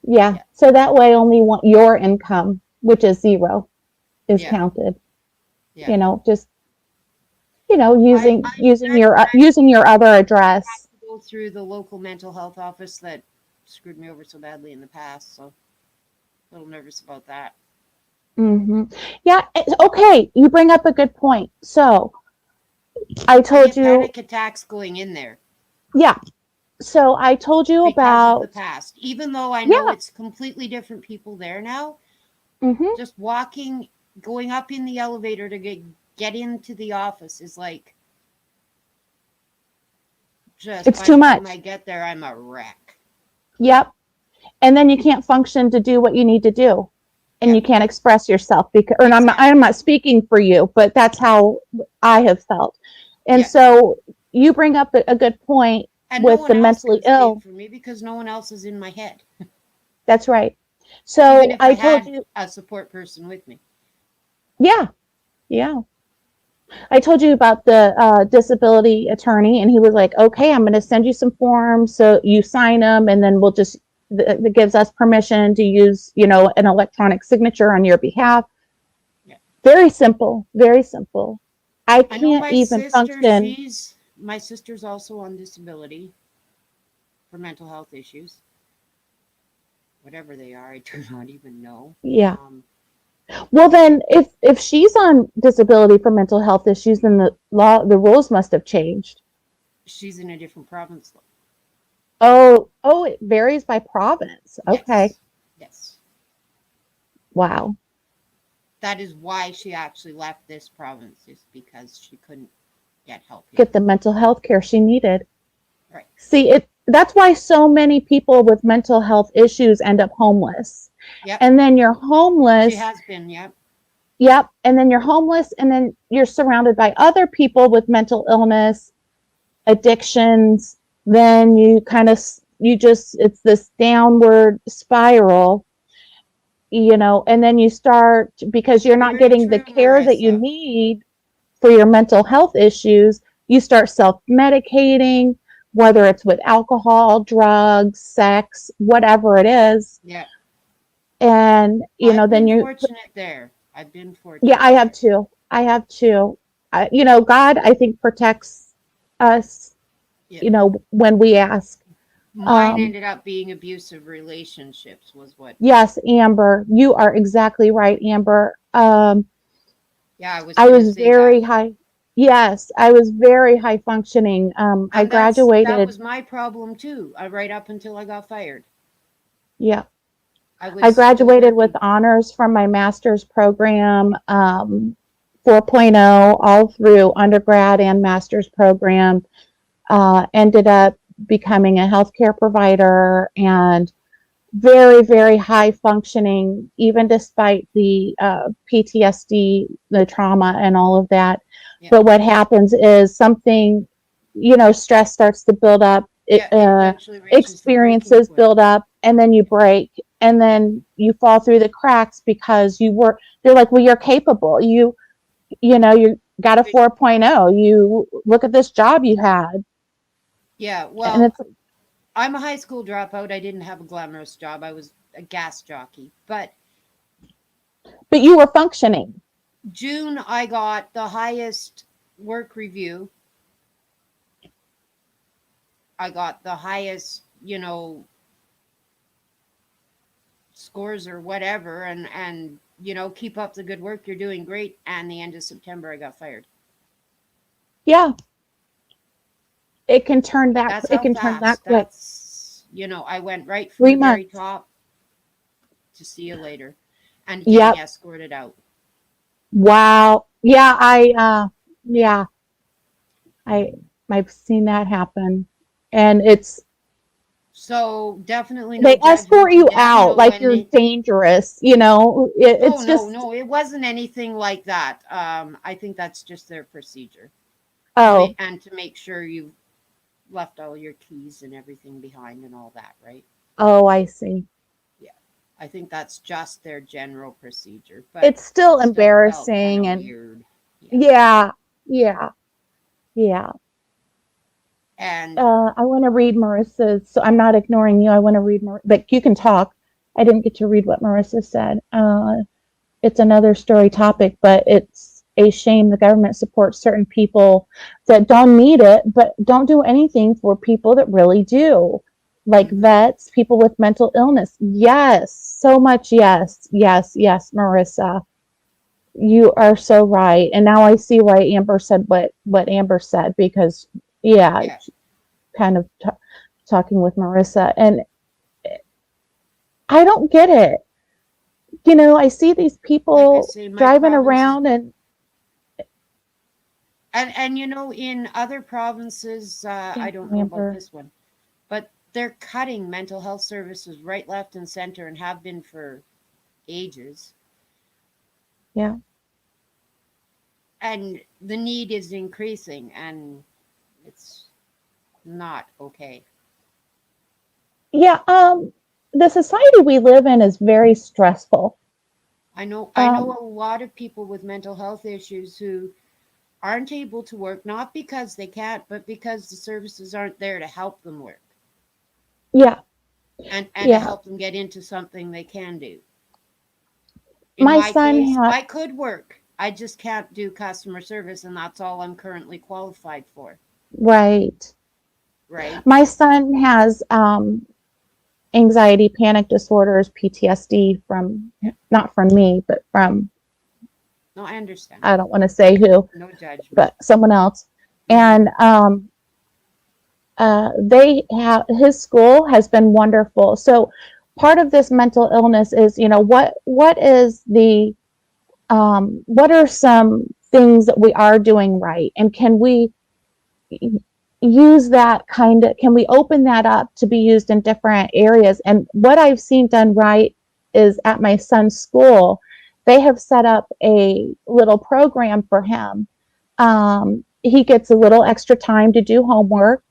Yeah. Yeah, So that way only your income, which is zero, is yeah, counted. yeah. Just, I using your other address. to go through the local mental health office that screwed me over so badly in the past, so a little nervous about that. Hmm. Yeah. Okay. You bring up a good point. So I I told get you, panic attacks going in there yeah. So I told you because of the about, past. Even though I know yeah. it's completely different people there now, Hmm. just walking, going up in the elevator to get into the office is like just It's by too the time I much. get there, I'm a wreck. Yep. and then you can't function to do what you need to do, and Yeah, you can't express yourself because, and I'm exactly. not speaking for you, but that's how I have felt. And Yes. so you bring up a good point And no with one the else mentally can speak ill. for me because no one else is in my head, That's right. even So if I I told had you, a support person with me. yeah, yeah. I told you about the disability attorney, and he was like, "Okay, I'm going to send you some forms, so you sign them, and then we'll just that gives us permission to use, an electronic signature on your behalf." Yeah. Very simple, very simple. I I know can't even function. my sister's also on disability for mental health issues, whatever they are. I do not even know. Yeah. Well, then, if she's on disability for mental health issues, then the rules must have changed. She's in a different province, though. Oh, it varies by province. Okay. Yes. Yes. Wow. That is why she actually left this province, is because she couldn't get help here. Get the mental health care she needed. Right. See, that's why so many people with mental health issues end up homeless. Yep. And then you're She homeless. has been. Yep. Yep. And then you're homeless, and then you're surrounded by other people with mental illness, addictions. Then it's this downward spiral, and then you start, because you're not Very getting the true, care that you Marissa. need for your mental health issues, you start self medicating, whether it's with alcohol, drugs, sex, whatever it is. Yeah. And, I've then been you're, fortunate there. I've been yeah, fortunate I have there. too. I have too. God, I think, protects us, Yeah. when we ask. Mine Um, ended up being abusive relationships, was what. yes, Amber, you are exactly right, Amber. Yeah, I was I going to was say that. very high. Yes, I was very high functioning. I And that graduated. was my problem too, right up until I got fired. Yeah, I I was still graduated with working. honors from my master's program, 4.0, all through undergrad and master's program. Ended up becoming a healthcare provider, Yeah. and very, very high functioning, even despite the PTSD, the trauma, and all of that. Yeah. But what happens is something, stress starts to build up, Yeah, it eventually reaches the breaking experiences point. build up, and then you break, and Yeah. then you fall through the cracks because they're like, well, you're capable. You got a 4.0. You look at this job you had. Yeah, And well, it's, I'm a high school dropout. I didn't have a glamorous job. I was a gas jockey. But but you were functioning. June, I got the highest work review. I got the highest, scores or whatever, and keep up the good work. You're doing great. And the end of September, I got fired. Yeah, it can turn that That's it how can turn that fast. quick. I went right from Three the very months. top to see you later and getting Yep. escorted out. Wow. Yeah, yeah, I I've seen that happen. And So definitely no they judgment escort to you them. out No, like you're dangerous, oh it's no, just, no, it wasn't anything like that. I think that's just their procedure to make oh, and to make sure you've left all your keys and everything behind and all that, right? oh, I see. Yeah, I think that's just their general procedure, but It's still it still felt kind embarrassing, of and weird. Yeah, yeah, yeah, yeah. and I want to read Marissa's, so I'm not ignoring you. I want to read, but you can talk. I didn't get to read what Marissa said. It's another story topic, but it's a shame the government supports certain people that don't need it, but don't do anything for people that really do, like mhm. vets, people with mental illness. Yes, so much. Yes, yes, yes, Marissa. You are so right. And now I see why Amber said what Amber said, because, yeah, Yeah, kind of talking with Marissa. And I don't get it. I see these like I people say, my driving province is around and, and in other provinces, I don't know about Amber. this one, but they're cutting mental health services right, left, and center, and have been for ages. Yeah. And the need is increasing, and it's not okay. Yeah. The society we live in is very stressful. I know Um, a lot of people with mental health issues who aren't able to work, not because they can't, but because the services aren't there to help them work, yeah. and to Yeah. help them get into something they can do. In My my son case, had, I could work. I just can't do customer service, and that's all I'm currently qualified for, right. right? My son has anxiety, panic disorders, PTSD from, not from me, but from, No, I understand. I don't want to say who, No judgment. but someone else. Mm-hmm. And they have, his school has been wonderful. So part of this mental illness is, what is the, what are some things that we are doing right? And can we use that kind of, can we open that up to be used in different areas? And what I've seen done right is at my son's school, they have set up a little program for him. He gets a little extra time to do homework.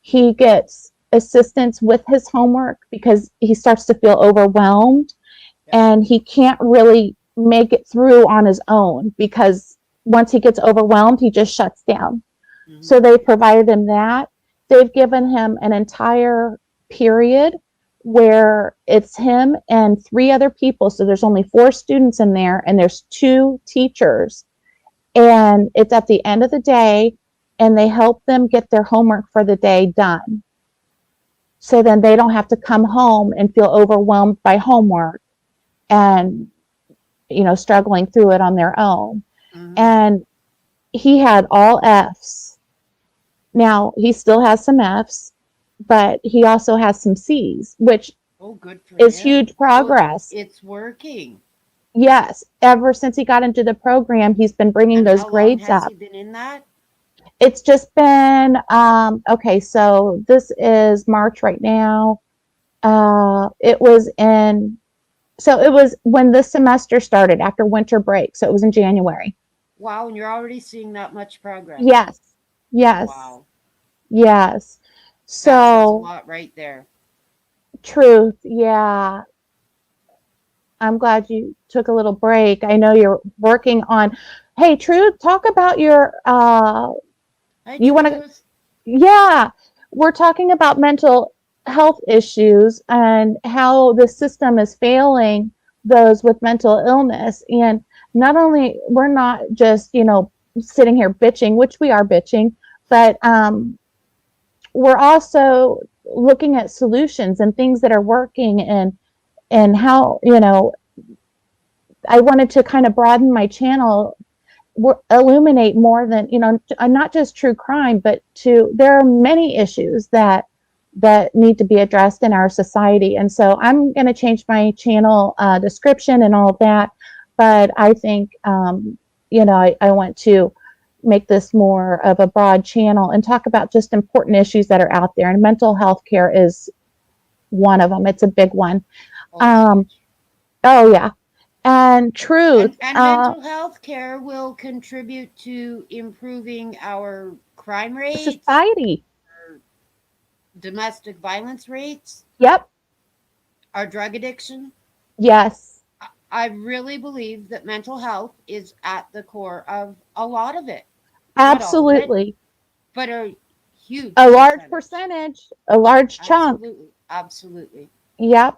He gets assistance with his homework because he starts to feel overwhelmed Yep. and he can't really make it through on his own because once he gets overwhelmed, he just shuts down. Mm-hmm. So they provided him that. They've given him an entire period where it's him and three other people. So there's only four students in there, and there's two teachers. And it's at the end of the day, and they help them get their homework for the day done. So then they don't have to come home and feel overwhelmed by homework and, struggling through it on their own. Mm-hmm. And he had all F's. Now, he still has some F's, but he also has some C's, which Oh, good for is him. huge So progress. it's working. Yes, ever since he got into the program, he's been bringing And those how long grades has up. he been in that? It's just been, okay, so this is March right now. It was in, so it was when this semester started after winter break. So it was in January. Wow, and you're already seeing that much progress. Yes, yes, Wow. yes. That says a So, lot right there. truth, yeah. I'm glad you took a little break. I know you're working on. Hey, Truth, talk about your. Hi, You want to? Truth. Yeah, we're talking about mental health issues and how the system is failing those with mental illness. And not only we're not just sitting here bitching, which we are bitching, but we're also looking at solutions and things that are working and how I wanted to kind of broaden my channel, illuminate more than not just true crime, but there are many issues that need to be addressed in our society. And so I'm going to change my channel description and all of that. But I think I want to make this more of a broad channel and talk about just important issues that are out there. And mental health care is one of them. It's a big one. Oh, it's Um, huge. oh yeah, and truth. And mental health care will contribute to improving our crime rates, Society. our domestic violence rates, Yep. our drug addiction. Yes. I really believe that mental health is at the core of a lot of it. Not all of it, Absolutely. but a huge A large percentage. percentage, a large chunk. Absolutely. Absolutely. Yep.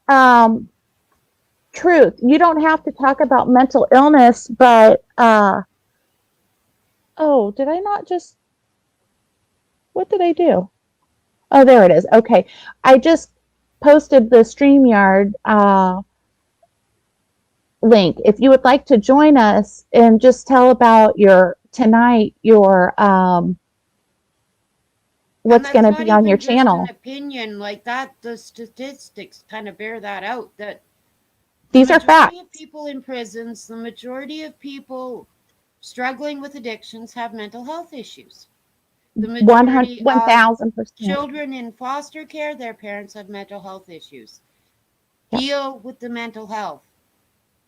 Um, truth. You don't have to talk about mental illness, but oh, did I not just what did I do? Oh, there it is. Okay. I just posted the StreamYard link. If you would like to join us and just tell about your tonight, your And what's going that's to not be on your even just an channel. opinion like that. The statistics kind of bear that out that the These are majority of facts. people in prisons, the majority of people struggling with addictions have mental health issues. The 100, majority of 1000%. children in foster care, their parents have mental health issues. Yep. Deal with the mental health,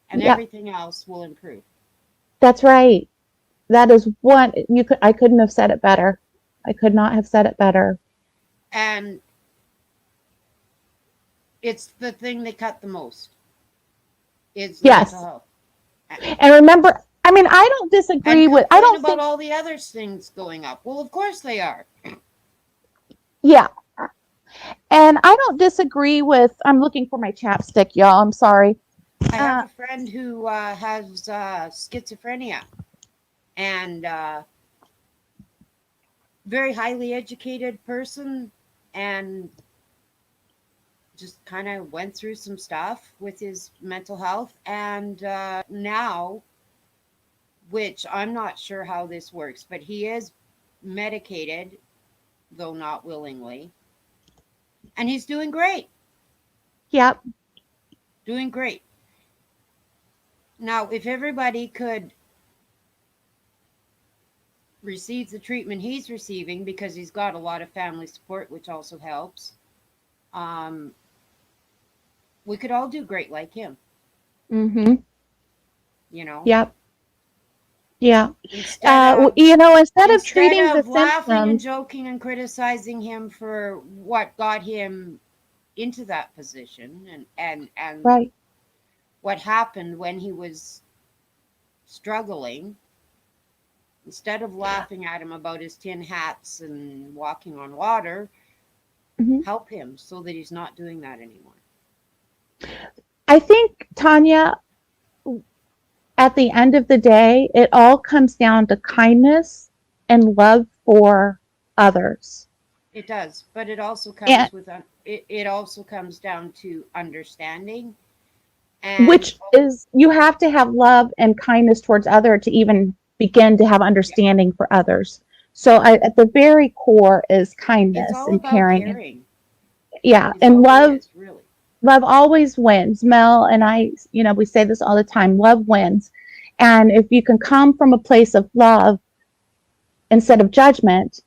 and Yep. everything else will improve. That's right. That is what I couldn't have said it better. I could not have said it better. And it's the thing they cut the most is the mental Yes. health. And remember, I mean, And I complain don't about think, all the other things going up. Well, of course they are. yeah. And I don't disagree with, I'm looking for my chapstick, y'all. I'm sorry. I have a friend who has schizophrenia and very highly educated person, and just kind of went through some stuff with his mental health. And now, which I'm not sure how this works, but he is medicated, though not willingly. And he's doing great. Yep. Doing great. Now, if everybody could receive the treatment he's receiving, because he's got a lot of family support, which also helps, um, we could all do great like him. Mm-hmm. You know? Yep. Yeah. Instead of Instead of treating the laughing and symptoms, joking and criticizing him for what got him into that position, and right. what happened when he was struggling, instead of laughing at him about his tin hats and walking on water, Mm-hmm. help him so that he's not doing that anymore. I think, Tanya, at the end of the day, it all comes down to kindness and love for others. It does, but it also And comes with it also comes down to understanding, and which is, you have to have love and kindness towards other to even begin to have yeah, understanding for others. So at the very core is it's kindness all and about caring. And caring. yeah, It's and all it love is, really. love always wins. Mel and I, we say this all the time, love wins. And if you can come from a place of love instead of judgment,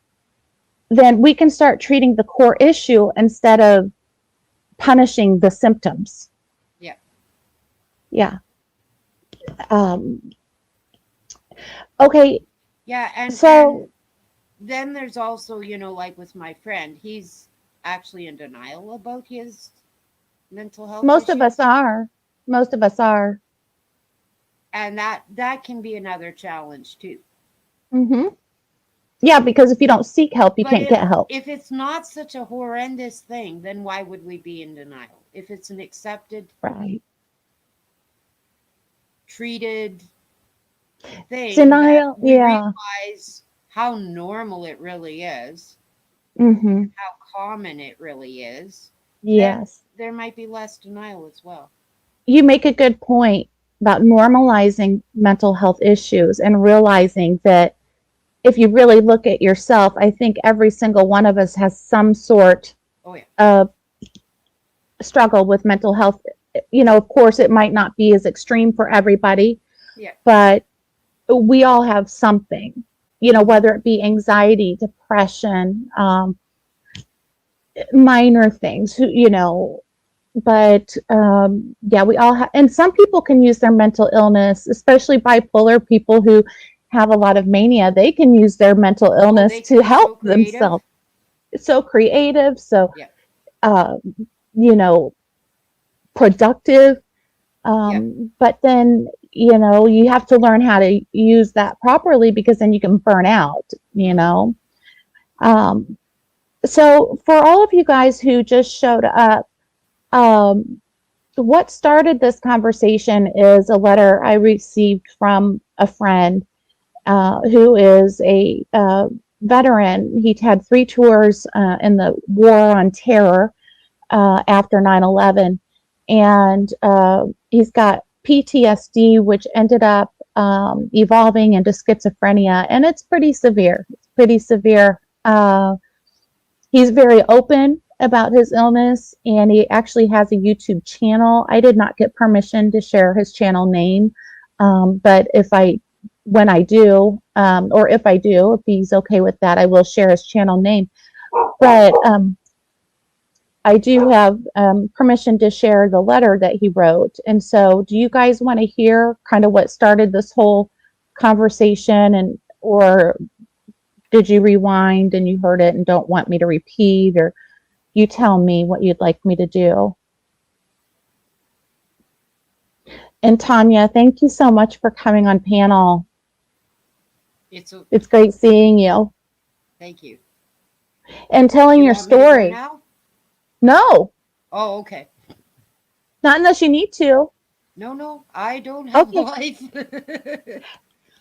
then we can start treating the core issue instead of punishing the symptoms. Yeah. Yeah. Okay. Yeah, and So then there's also, like with my friend, he's actually in denial about his mental health most of us issues, are. Most of us are. and that can be another challenge too. Mm-hmm. Yeah, because if you don't seek help, you But can't get help. if it's not such a horrendous thing, then why would we be in denial? If it's an accepted, Right. treated thing that Denial. we Yeah. realize how normal it really is, Mm-hmm. how common it really is, then Yes. there might be less denial as well. You make a good point about normalizing mental health issues and realizing that if you really look at yourself, I think every single one of us has some sort Oh yeah. of struggle with mental health. Of course, it might not be as extreme for everybody, Yeah. but we all have something, whether it be anxiety, depression, minor things, but yeah, we all have, and some people can use their mental illness, especially bipolar people who have a lot of mania. They can use their mental Oh, illness they can to be so help creative. themselves. It's so creative, so Yeah. uh, you know productive. Yeah. But then you have to learn how to use that properly, because then you can burn out. Um, so for all of you guys who just showed up, um, what started this conversation is a letter I received from a friend who is a veteran. He'd had 3 tours in the war on terror after 9/11, and he's got PTSD, which ended up evolving into schizophrenia, and it's pretty severe. It's pretty severe. He's very open about his illness, and he actually has a YouTube channel. I did not get permission to share his channel name, but if I when I do, or if I do, if he's okay with that, I will share his channel name. But I do have permission to share the letter that he wrote. And so, do you guys want to hear kind of what started this whole conversation, and or did you rewind and you heard it and don't want me to repeat, or you tell me what you'd like me to do? And Tanya, thank you so much for coming on panel. It's great seeing you. Thank you. And telling your story. Now? No. Oh, okay. Not unless you need to. No, I don't have a life.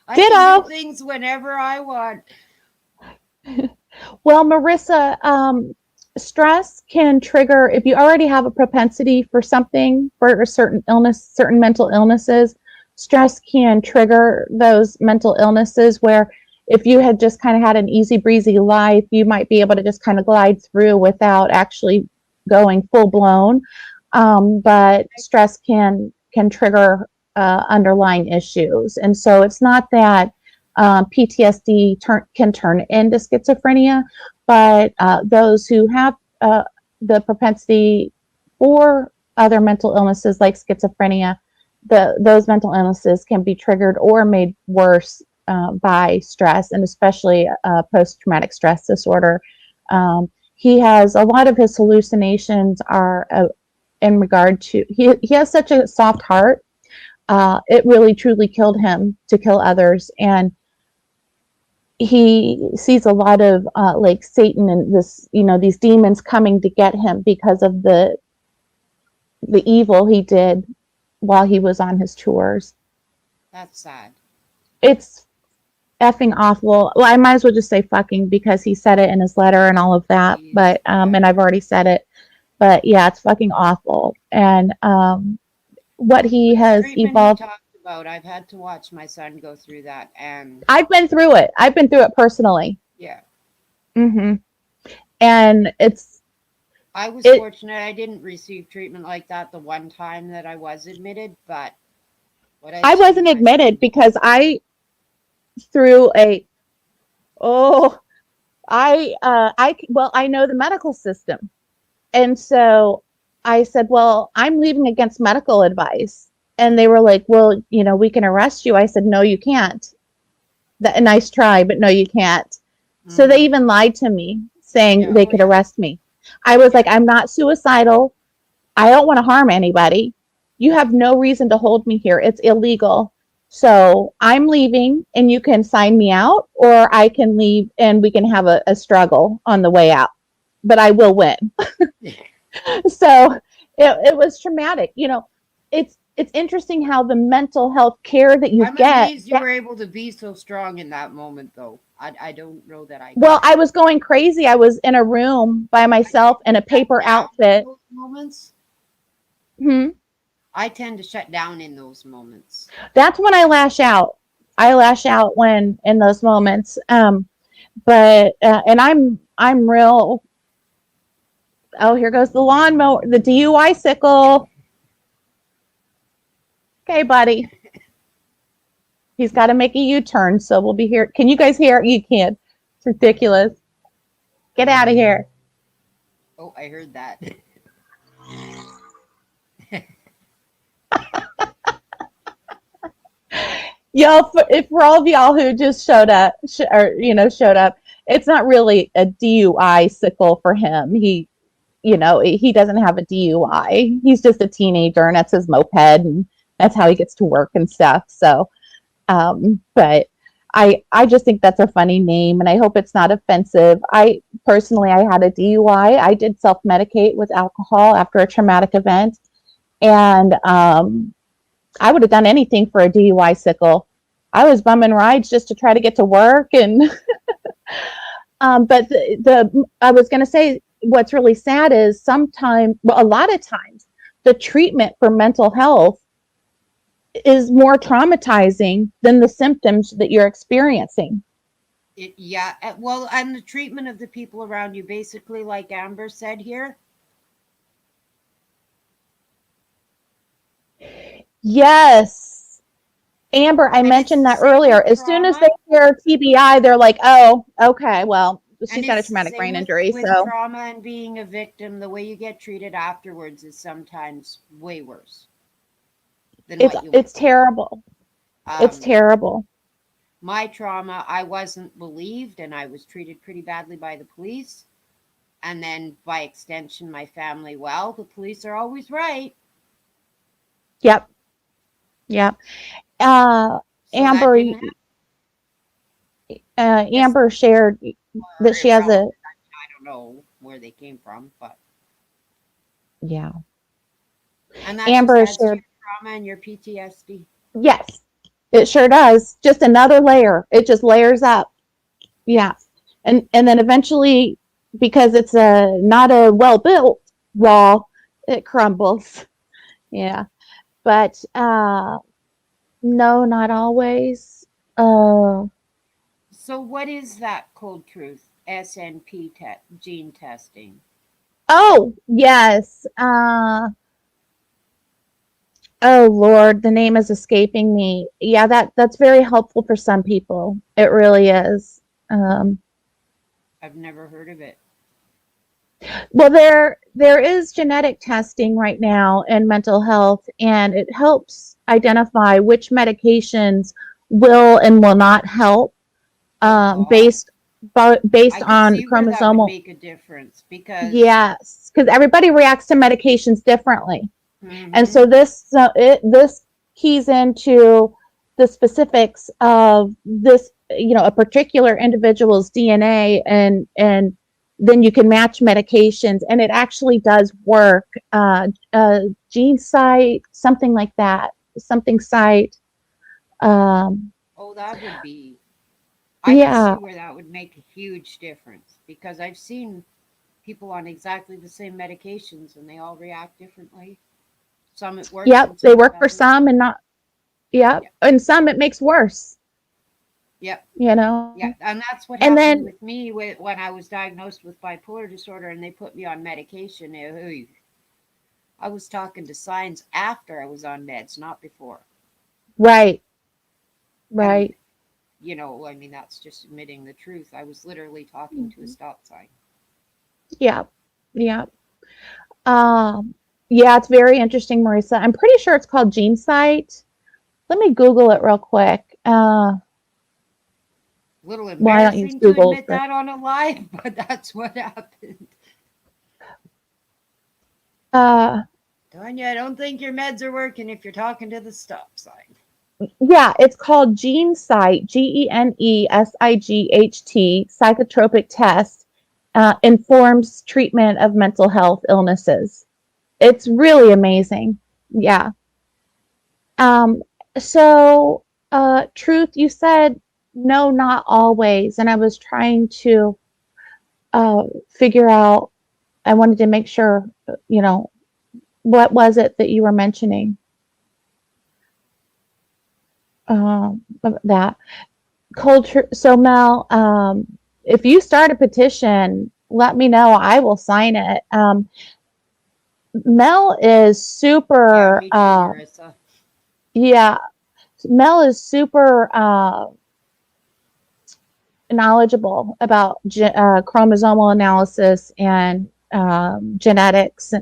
I Ditto. can do things whenever I want. Well, Marissa, stress can trigger, if you already have a propensity for something, for a certain illness, certain mental illnesses, stress can trigger those mental illnesses where if you had just kind of had an easy breezy life, you might be able to just kind of glide through without actually going full blown. But stress can trigger underlying issues. And so it's not that PTSD can turn into schizophrenia, but those who have the propensity for other mental illnesses like schizophrenia, those mental illnesses can be triggered or made worse by stress, and especially post-traumatic stress disorder. He has a lot of his hallucinations are in regard to, he has such a soft heart. It really truly killed him to kill others. And he sees a lot of like Satan and this, these demons coming to get him because of the evil he did while he was on his tours. That's sad. It's effing awful. Well, I might as well just say fucking because he said it in his letter and all of that. But and I've already said it. But yeah, it's fucking awful. And what he has evolved. He talked about, I've had to watch my son go through that, and I've been through it. I've been through it personally. Yeah. And it's. I was fortunate. I didn't receive treatment like that the one time that I was admitted, but I wasn't admitted because I through a. I know the medical system. And so I said, well, I'm leaving against medical advice. And they were like, well, we can arrest you. I said, no, you can't. A nice try, but no, you can't. Mm-hmm. So they even lied to me saying they could arrest me. I was like, I'm not suicidal. I don't want to harm anybody. You have no reason to hold me here. It's illegal. So I'm leaving and you can sign me out, or I can leave and we can have a struggle on the way out. But I will win. So it was traumatic. It's interesting how the mental health care that you get. I'm amazed you were able to be so strong in that moment, though. I don't know that I. Well, I was going crazy. I was in a room by myself in a paper outfit. Those moments. Hmm. I tend to shut down in those moments. That's when I lash out. I lash out when in those moments. But and I'm real. Oh, here goes the lawnmower, the DUI sickle. Okay, buddy. He's got to make a U-turn, so we'll be here. Can you guys hear? You can't. It's ridiculous. Get out of here. Oh, I heard that. Y'all, for all of y'all who just showed up, it's not really a DUI sickle for him. He doesn't have a DUI. He's just a teenager, and that's his moped, and that's how he gets to work and stuff. So, but I just think that's a funny name, and I hope it's not offensive. I personally had a DUI. I did self-medicate with alcohol after a traumatic event, and I would have done anything for a DUI sickle. I was bumming rides just to try to get to work, and but I was going to say, what's really sad is a lot of times, the treatment for mental health is more traumatizing than the symptoms that you're experiencing. Yeah. Well, and the treatment of the people around you, basically, like Amber said here. Yes. Amber, I And it's mentioned the that same earlier. with As soon as they trauma. hear TBI, they're like, oh, okay, well, she's And got a it's the traumatic same brain with injury. with So trauma and being a victim. The way you get treated afterwards is sometimes way worse than it's what you went it's through. terrible. It's Um, terrible. my trauma, I wasn't believed, and I was treated pretty badly by the police, and then by extension, my family. Well, the police are always right, Yep. Yep. Uh, so that Amber, didn't happen. Yes, Amber shared that or she has irrelevant. a, I don't know where they came from, but yeah. and that just Amber adds to shared, your trauma and your PTSD. yes, it sure does. Just another layer. It just layers up. Yeah. Yeah. And then eventually, because it's a not a well built wall, it crumbles. Yeah. But no, not always. Uh, So, what is that cold truth? SNP gene testing. oh, yes. Oh Lord, the name is escaping me. Yeah, that's very helpful for some people. It really is. Um, I've never heard of it. well, there is genetic testing right now in mental health, and it helps identify which medications will and will not help Oh God. based based I could on see where that would chromosomal. make a difference because Yes, because everybody reacts to medications differently. And hmm so this keys into the specifics of this, a particular individual's DNA, and then you can match medications, and it actually does work. Gene site, something like that, something site. Um, oh, that would be, I could yeah, see where that would make a huge difference because I've seen people on exactly the same medications and they all react differently. Some it works yep, and they some it work for doesn't. some and not. Yep, Yeah. and some it makes worse. Yep. You know, Yeah, and that's what and happened then with me when I was diagnosed with bipolar disorder and they put me on medication. I was talking to signs after I was on meds, not before. right, And, right. I mean, that's just admitting the truth. I was literally talking to a stop sign. Yeah, yeah. Um, yeah, it's very interesting, Marissa. I'm pretty sure it's called Gene Site. Let me Google it real quick. A little Well, I don't use embarrassing to Google, admit but that on a live, but that's what happened. uh, Tanya, I don't think your meds are working if you're talking to the stop sign. yeah, it's called Gene Site, GeneSight, psychotropic test, informs treatment of mental health illnesses. It's really amazing. Yeah. Um, so, Truth, you said no, not always. And I was trying to figure out, I wanted to make sure, what was it that you were mentioning? That culture. So, Mel, if you start a petition, let me know. I will sign it. Mel is Yeah, super, me too, Marissa. yeah, Mel is super knowledgeable about chromosomal analysis and genetics,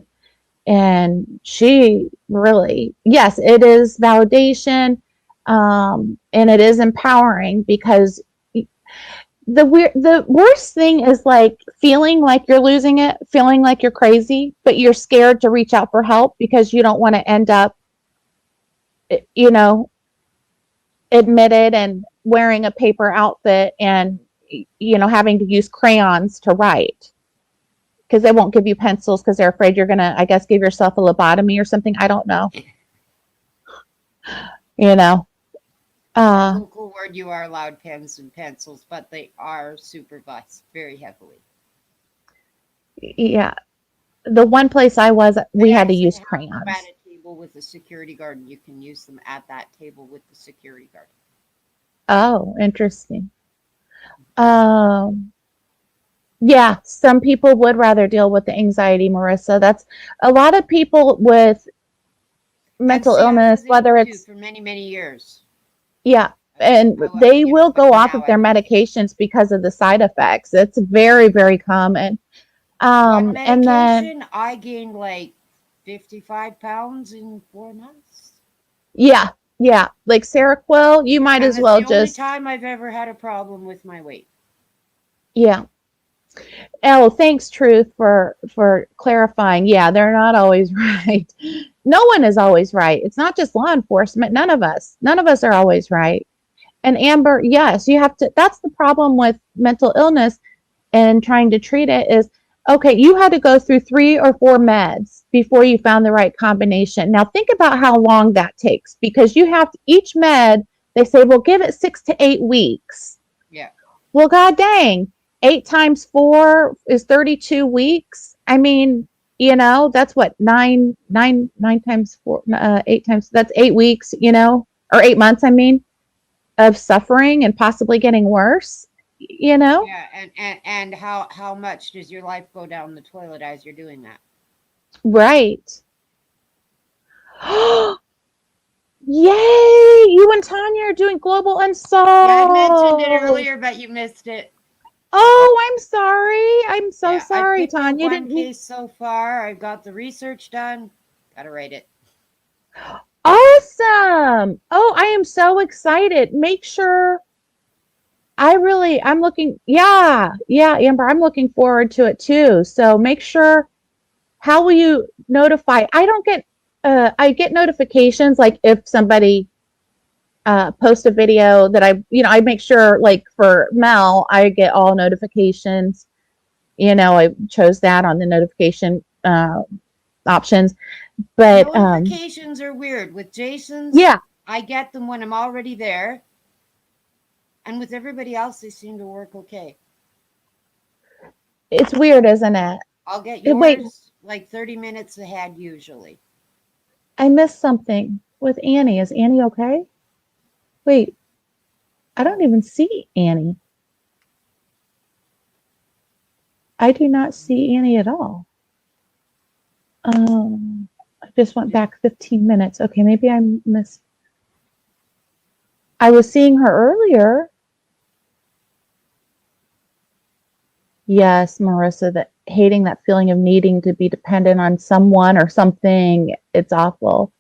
and she really, yes, it is validation, and it is empowering because the worst thing is like feeling like you're losing it, feeling like you're crazy, but you're scared to reach out for help because you don't want to end up, you know admitted and wearing a paper outfit and having to use crayons to write because they won't give you pencils because they're afraid you're gonna, I guess, give yourself a lobotomy or something. I don't know. You know. Our Uh local word, you are allowed pens and pencils, but they are supervised very heavily. yeah. The one place I was, we They had to actually use have them at crayons. a table with a security guard, and you can use them at that table with the security guard. Oh, interesting. Um yeah, some people would rather deal with the anxiety, Marissa. That's a lot of people with And mental see, I illness, was able whether to it's for many, many years. Yeah. And they will But go off now of their I can. medications because of the side effects. It's very, very common. What And then, medication? I gained like 55 pounds in 4 months. yeah, yeah, like Seroquel, you might And as that's well the only just, time I've ever had a problem with my weight. yeah. Oh, thanks, Truth, for clarifying. Yeah, they're not always right. No one is always right. It's not just law enforcement. None of us. None of us are always right. And Amber, yes, you have to. That's the problem with mental illness and trying to treat it is okay, you had to go through 3 or 4 meds before you found the right combination. Now think about how long that takes because you have to, each med, they say, well, give it 6 to 8 weeks. Yeah. Well, god dang, 8 times 4 is 32 weeks. I mean, that's what nine times four, 8 times, that's 8 weeks, or 8 months, I mean, of suffering and possibly getting worse, you know? Yeah, and how much does your life go down the toilet as you're doing that? Right. Yay! You and Tanya are doing Global Yeah, I mentioned it Unsolved. earlier, but you missed it. Oh, I'm sorry. I'm so Yeah, I sorry, picked out Tanya. one Didn't mean. case so far. I've got the research done. Gotta rate it. Awesome. Oh, I am so excited. Make sure I'm looking. Yeah, yeah, Amber, I'm looking forward to it too. So make sure, how will you notify? I get notifications like if somebody post a video that I make sure like for Mel, I get all notifications. I chose that on the notification options. But Notifications are weird. With Jason's, yeah, I get them when I'm already there. And with everybody else, they seem to work okay. it's weird, isn't it? I'll get Wait, yours like 30 minutes ahead usually. I missed something with Annie. Is Annie okay? Wait, I don't even see Annie. I do not see Annie at all. I just went back 15 minutes. Okay, maybe I missed. I was seeing her earlier. Yes, Marissa, that hating that feeling of needing to be dependent on someone or something, it's awful.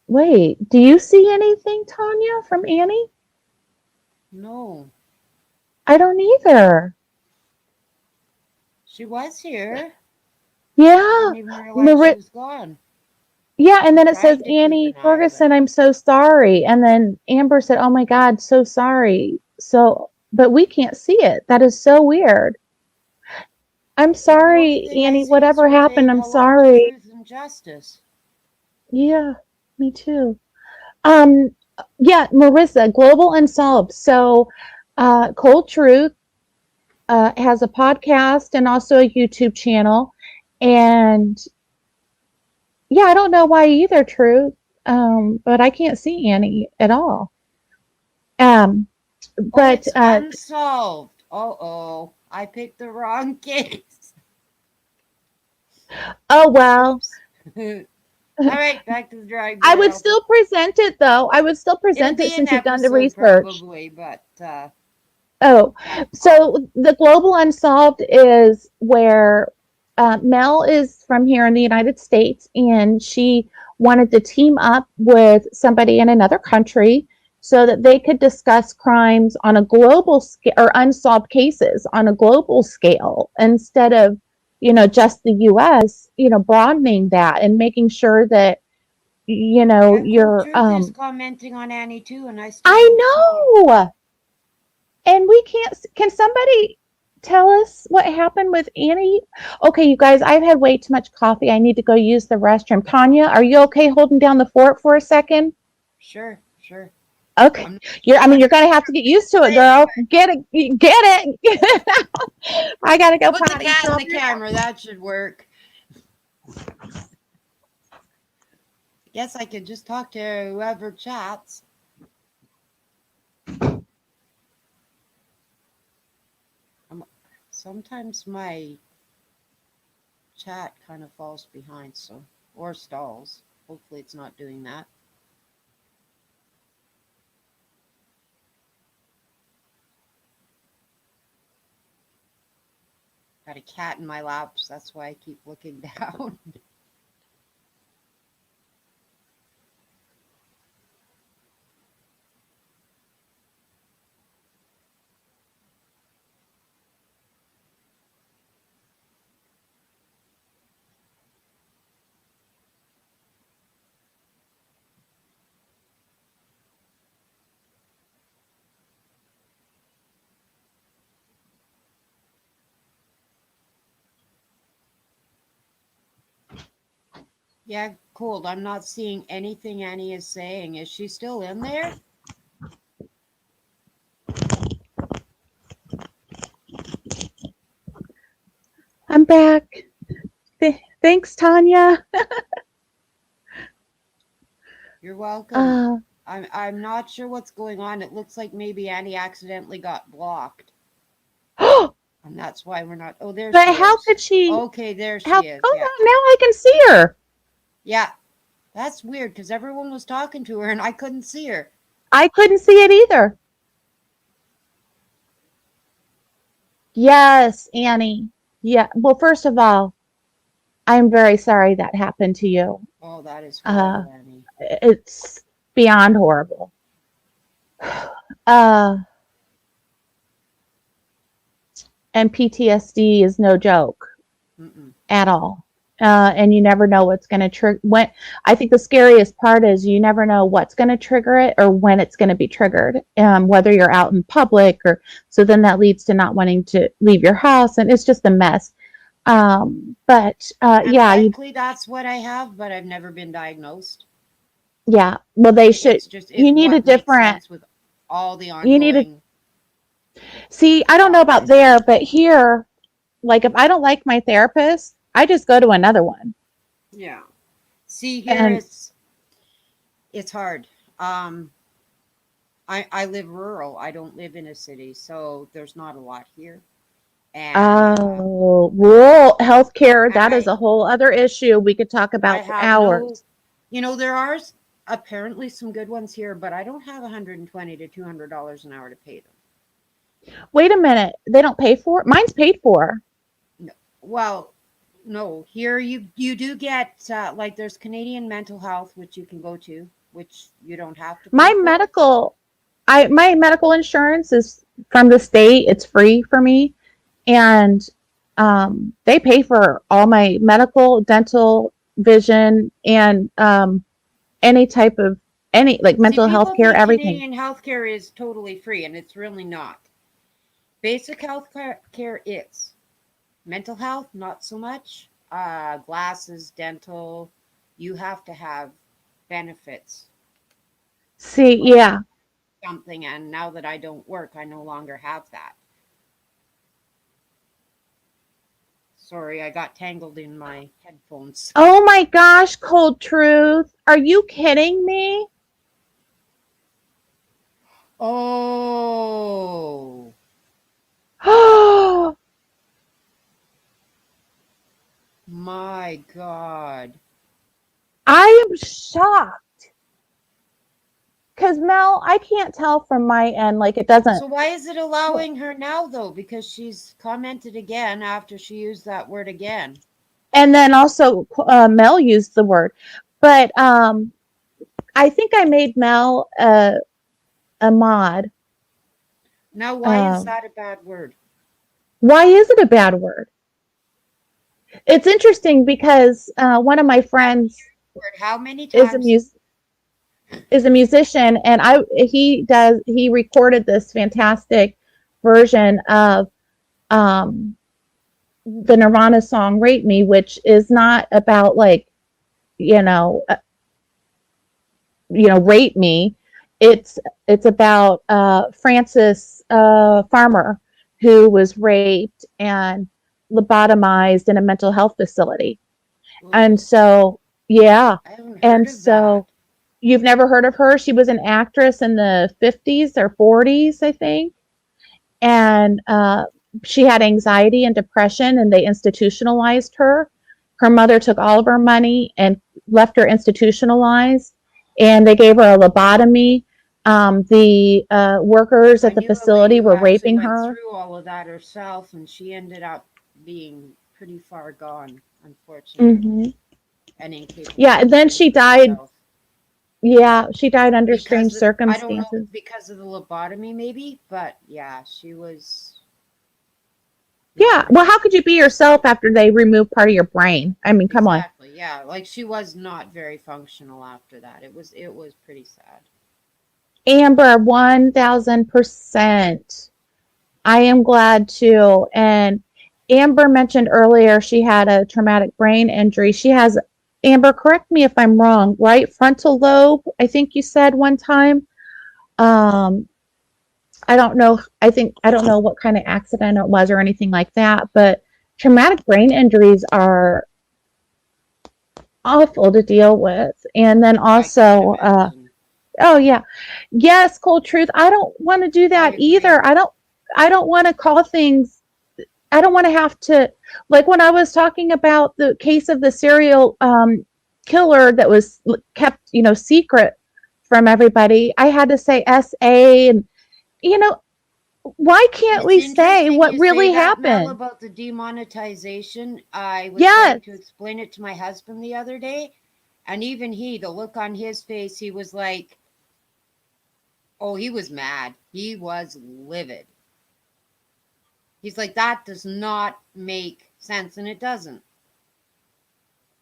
Wait, do you see anything, Tanya, from Annie? No, I don't either. she was here. Yeah, Didn't even realize she Marit. was gone. Yeah, and I then it says tried to keep Annie an eye, but Ferguson, I'm so sorry. And then Amber said, "Oh my God, so sorry." So, but we can't see it. That is so weird. I'm the only sorry, thing I Annie. see is Whatever her saying happened, I'm hello to sorry. truth and justice. Yeah, me too. Um, yeah, Marissa, Global Unsolved. So, Cold Truth has a podcast and also a YouTube channel. And yeah, I don't know why either, Truth. But I can't see Annie at all. Um, Oh, but it's unsolved. Oh, I picked the wrong case. oh well. Oops. All right, back to the drawing I board. would still present it though. I would still It'll present it be an since you've done the episode research. probably, but Oh, yeah, so the Global Unsolved is where Mel is from here in the United States, and she wanted to team up with somebody in another country so that they could discuss crimes on a global scale or unsolved cases on a global scale instead of, just the US, broadening that and making sure that, yeah. Cold you're, Truth is commenting on Annie too, and I still I don't see it. know. And we can't, can somebody tell us what happened with Annie? Okay, you guys, I've had way too much coffee. I need to go use the restroom. Tanya, are you okay holding down the fort for a second? Sure, sure. Okay. I'm not I sure mean, what you're going to have to get used to it, to say, girl. but Get it. Get it. I got to go put the potty. cat So in I'll the be right back. camera. That should work. Guess I could just talk to whoever chats. Sometimes my chat kind of falls behind, so or stalls. Hopefully, it's not doing that. got a cat in my lap, so that's why I keep looking down. Yeah, cold. I'm not seeing anything Annie is saying. Is she still in there? I'm back. Thanks, Tanya. You're welcome. Uh, I'm not sure what's going on. It looks like maybe Annie accidentally got blocked. but And that's why we're not. Oh, there she how is. could she? Okay, there How? she is. Oh, Yeah. now I can see her. Yeah. That's weird because everyone was talking to her and I couldn't see her. I couldn't see it either. Yes, Annie. Yeah. Well, first of all, I'm very sorry that happened to you. Oh, that is Uh, horrible, Annie. it's beyond horrible. Uh, and PTSD is no joke Mm-mm. at all. And you never know what's going to trigger. When I think the scariest part is you never know what's going to trigger it or when it's going to be triggered. Whether you're out in public or so, then that leads to not wanting to leave your house, and it's just a mess. But And yeah, likely that's what I have, but I've never been diagnosed. yeah. Well, they should. It's just You if need a what makes different. sense with all the You need a ongoing see. I don't know about problems. there, but here, like if I don't like my therapist, I just go to another one. Yeah. See, here And it's hard. Um, I live rural. I don't live in a city, so there's not a lot here. And oh, rural healthcare, that is I a whole other issue we could talk I about for have no, hours. there are apparently some good ones here, but I don't have 120 to $200 an hour to pay them. Wait a minute. They don't pay for it? Mine's paid for. No. Well, no, here you do get like there's Canadian mental health, which you can go to, which you don't have to pay My for. medical my medical insurance is from the state. It's free for me. And they pay for all my medical, dental, vision, and any type of any like See, mental health people care, think everything. Canadian healthcare is totally free, and it's really not. Basic health care is. Mental health, not so much. Glasses, dental, you have to have benefits See, like yeah. something. And now that I don't work, I no longer have that. Sorry, I got tangled in my headphones. Oh my gosh, cold truth. Are you kidding me? Oh, Oh, my God. I am shocked. Because Mel, I can't tell from my end, like it doesn't. So why is it allowing her now, though? Because she's commented again after she used that word again. And then also, Mel used the word, but I think I made Mel a mod. Now, why is Um, that a bad word? why is it a bad word? It's interesting because one of my friends Word. How many is a times? musician, and he recorded this fantastic version of um, the Nirvana song "Rape Me," which is not about like you know rape me. It's about Francis Farmer who was raped and lobotomized in a mental health facility. And Ugh, so, yeah. I haven't heard And of that. so you've never heard of her? She was an actress in the 50s or 40s, I think. And she had anxiety and depression, and they institutionalized her. Her mother took all of her money and left her institutionalized, and they gave her a lobotomy. The workers I at the knew a lady facility who were actually raping went her. through all of that herself, and she ended up being pretty far gone, unfortunately, Hmm. and incapable Yeah, of and then she saving died. herself. Yeah, she died under strange I don't know, circumstances. because of the lobotomy, maybe, but yeah, she was not Yeah. right. Well, how could you be yourself after they remove part of your brain? I mean, come on. Exactly. Yeah, like she was not very functional after that. It was pretty sad. Amber, 1000%. I am glad too. And Amber mentioned earlier she had a traumatic brain injury. She has, Amber, correct me if I'm wrong, right frontal lobe, I think you said one time. Um, I don't know. I don't know what kind of accident it was or anything like that, but traumatic brain injuries are awful to deal with. And then I can't also, imagine. oh yeah, yes, cold truth. I don't want to do I that agree. either. I don't want to call things. I don't want to have to, like when I was talking about the case of the serial killer that was kept, secret from everybody. I had to say SA, and you know, why can't It's we say interesting what you say really that, Mel, happened? about the demonetization. I was trying Yes, to explain it to my husband the other day, and even he, the look on his face, he was like, oh, he was mad. He was livid. He's like, that does not make sense, and it doesn't.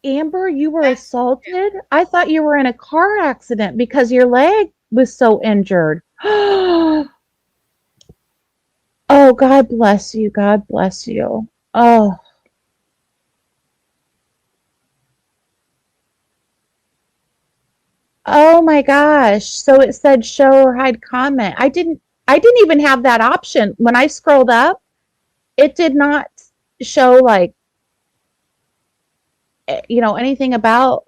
Amber, you were That's assaulted. I thought you were in a car accident because your leg was so injured. Oh, God bless you. God bless you. Oh, oh my gosh. So it said show or hide comment. I didn't even have that option. When I scrolled up, it did not show like anything about.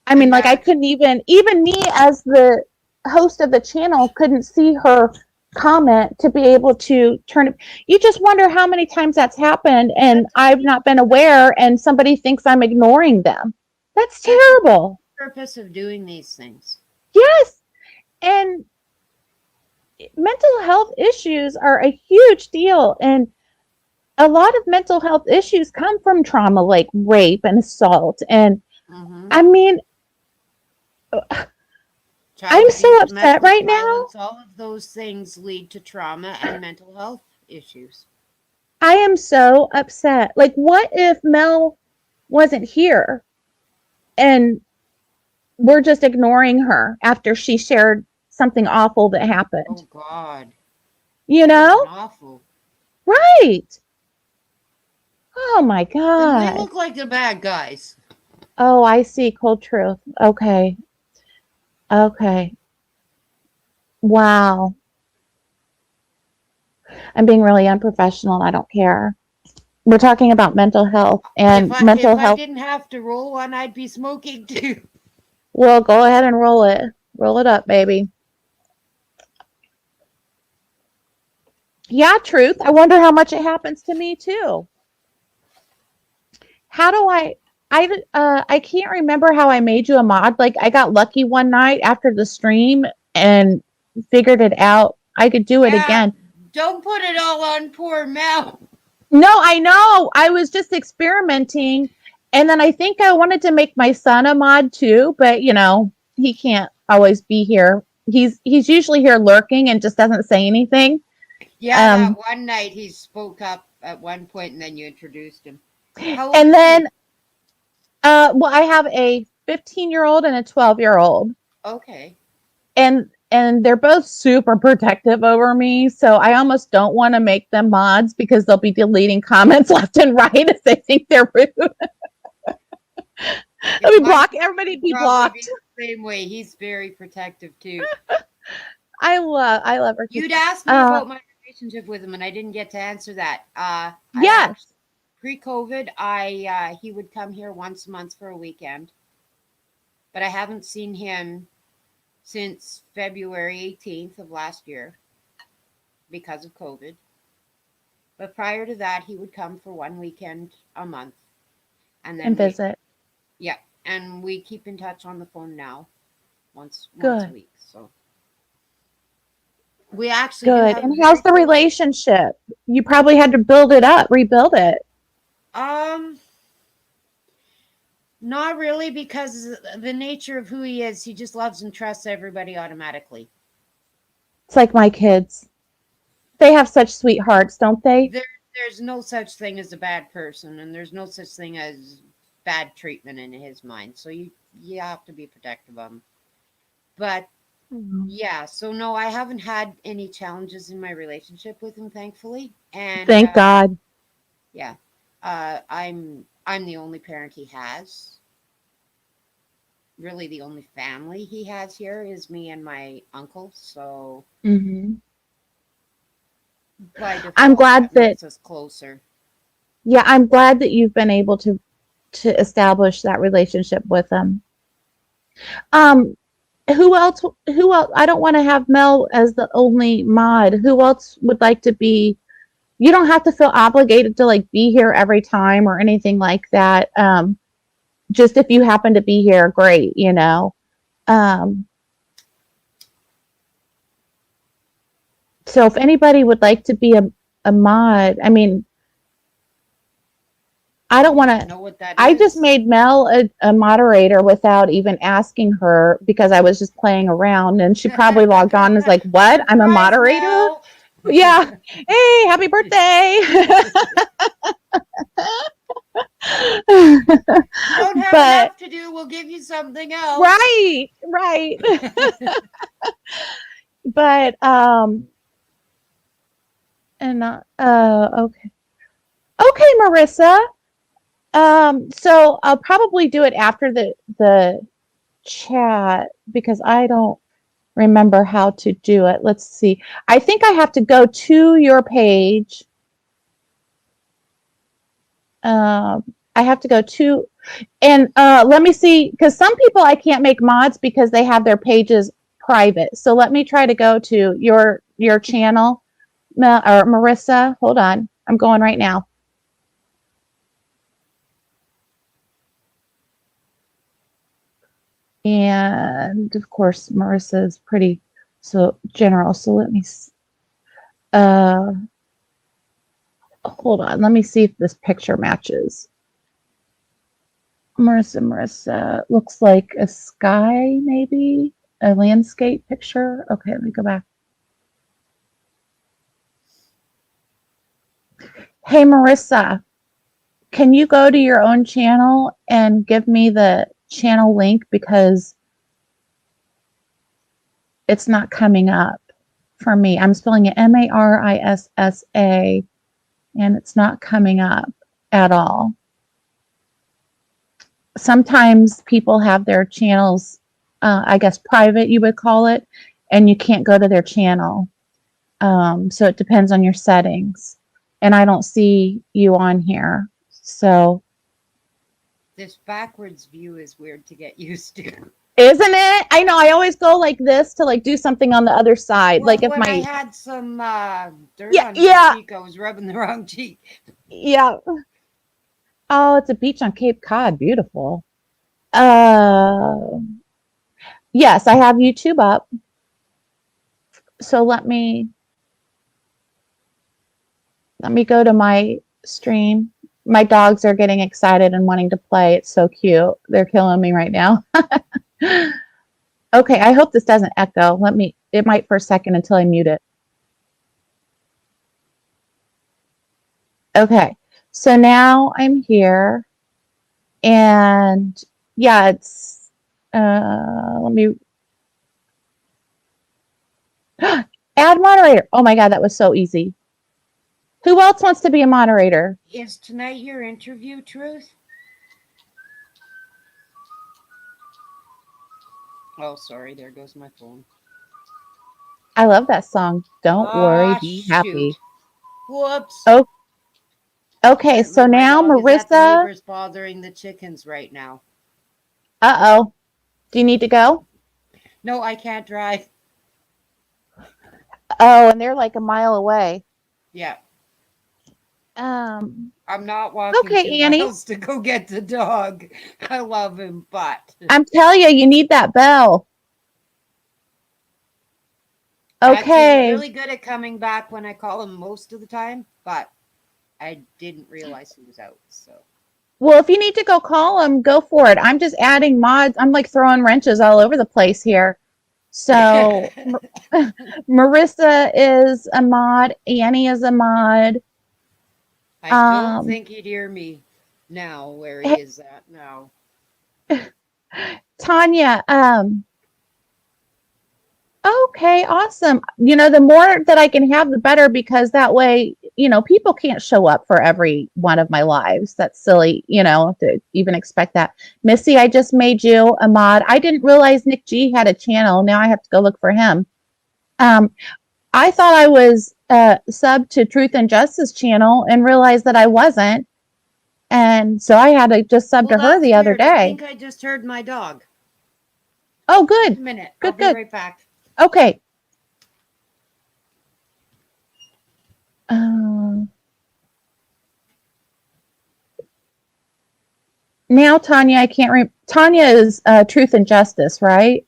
I mean, and like I that couldn't even me as the host of the channel couldn't see her comment to be able to turn it. You just wonder how many times that's happened and that I've defeats not been aware and somebody thinks I'm ignoring them. That's that defeats terrible. the purpose of doing these things. Yes. And mental health issues are a huge deal. And a lot of mental health issues come from trauma like rape and assault. And Mm-hmm. I mean, Child I'm so abuse, upset domestic right now. violence, all of those things lead to trauma and mental health issues. I am so upset. Like, what if Mel wasn't here and we're just ignoring her after she shared something awful that Oh, happened? God. You That would have been know? awful. Right. Oh my Then they God. look like the bad guys. Oh, I see. Cold truth. Okay. Okay. Wow. I'm being really unprofessional. I don't care. We're talking about mental health If and I mental if I health. didn't have to roll one, I'd be smoking too. Well, go ahead and roll it. Roll it up, baby. Yeah, truth. I wonder how much it happens to me too. How do I can't remember how I made you a mod. Like I got lucky one night after the stream and figured it out. I could do it Yeah, again. don't put it all on poor Mel. No, I know. I was just experimenting and then I think I wanted to make my son a mod too, but he can't always be here. He's usually here lurking and just doesn't say anything. Yeah, that Um one night he spoke up at one point and then you introduced him. How old and is then he? well I have a 15-year-old and a 12-year-old. Okay. And they're both super protective over me, so I almost don't want to make them mods because they'll be deleting comments left and right if they think they're rude. If Let me my block son everybody. would Be probably be blocked. the same way. He's very protective too. I love her too. You'd asked me Uh, about my relationship with him, and I didn't get to answer that. I yes, actually pre-COVID, I he would come here once a month for a weekend, but I haven't seen him since February 18th of last year because of COVID. But prior to that, he would come for one weekend a month, and and then visit. yeah, and we keep in touch on the phone now, once a Good. week. So We actually do Good. have a And how's very the close. relationship? You probably had to build it up, rebuild it. Um, Not really, because the nature of who he is, he just loves and trusts everybody automatically. It's like my kids. They have such sweethearts, don't they? There's no such thing as a bad person, and there's no such thing as bad treatment in his mind. So you have to be protective of him. But Mm. yeah, so no, I haven't had any challenges in my relationship with him, thankfully. And Thank God. yeah, I'm the only parent he has. Really, the only family he has here is me and my uncle. So Hmm. by I'm default, glad that that, makes us closer. yeah, I'm glad that you've been able to establish that relationship with them. Um, who else? Who else? I don't want to have Mel as the only mod. Who else would like to be? You don't have to feel obligated to like be here every time or anything like that. Just if you happen to be here, great. Um, so if anybody would like to be a mod, I mean, I I don't don't want even to. know what that I just is. made Mel a moderator without even asking her because I was just playing around, and she probably logged on and is like, "What? I'm a Surprise, moderator? Mel! Yeah. Hey, happy birthday!" You don't have But enough to do. We'll give you something else. right, right. But and okay, okay, Marissa. So I'll probably do it after the chat because I don't remember how to do it. Let's see. I think I have to go to your page. I have to go to, and let me see, because some people I can't make mods because they have their pages private. So let me try to go to your channel, or Marissa. Hold on, I'm going right now. And of course, Marissa is pretty so general. So let me uh, hold on. Let me see if this picture matches. Marissa looks like a sky, maybe a landscape picture. Okay, let me go back. Hey, Marissa, can you go to your own channel and give me the channel link because it's not coming up for me? I'm spelling it Marissa, and it's not coming up at all. Sometimes people have their channels, I guess private, you would call it, and you can't go to their channel. So it depends on your settings. And I don't see you on here. So, This backwards view is weird to get used to. isn't it? I know. I always go like this to like do something on the other side. Like Well, if when I my, had some dirt yeah, on my yeah, cheek, I was rubbing the wrong cheek. yeah. Oh, it's a beach on Cape Cod. Beautiful. Uh, yes, I have YouTube up. So let me go to my stream. My dogs are getting excited and wanting to play. It's so cute. They're killing me right now. Okay, I hope this doesn't echo. It might for a second until I mute it. Okay, so now I'm here and yeah, let me add moderator. Oh my God, that was so easy. Who else wants to be a moderator? Is tonight your interview, Truth? Oh, sorry, there goes my phone. I love that song. Don't worry, Ah, be shoot. happy. Whoops. Oh, okay, so Apparently, my now dog is at the Marissa. neighbors bothering the chickens right now. Uh-oh. Do you need to go? No, I can't drive. Oh, and they're like a mile away. Yeah, Um, I'm not walking two okay, Annie. miles to go get the dog. I love him, but I'm telling you, you need that bell. Actually, he's Okay. really good at coming back when I call him most of the time, but I didn't realize he was out. So Well, if you need to go call him, go for it. I'm just adding mods. I'm like throwing wrenches all over the place here. So Marissa is a mod. Annie is a mod. I don't Um, think he'd hear me now where he hey, is at now. Tanya, okay, awesome. The more that I can have, the better, because that way, people can't show up for every one of my lives. That's silly, to even expect that. Missy, I just made you a mod. I didn't realize Nick G had a channel. Now I have to go look for him. Um, I thought I was sub to Truth and Justice channel and realized that I wasn't. And so I had to just sub Well, to her that's the other weird. I day. think I just heard my dog. Oh, Just good. a minute. I'll Good, be good. right back. Okay. Um, Now, Tanya, I can't remember. Tanya is Truth and Justice, right?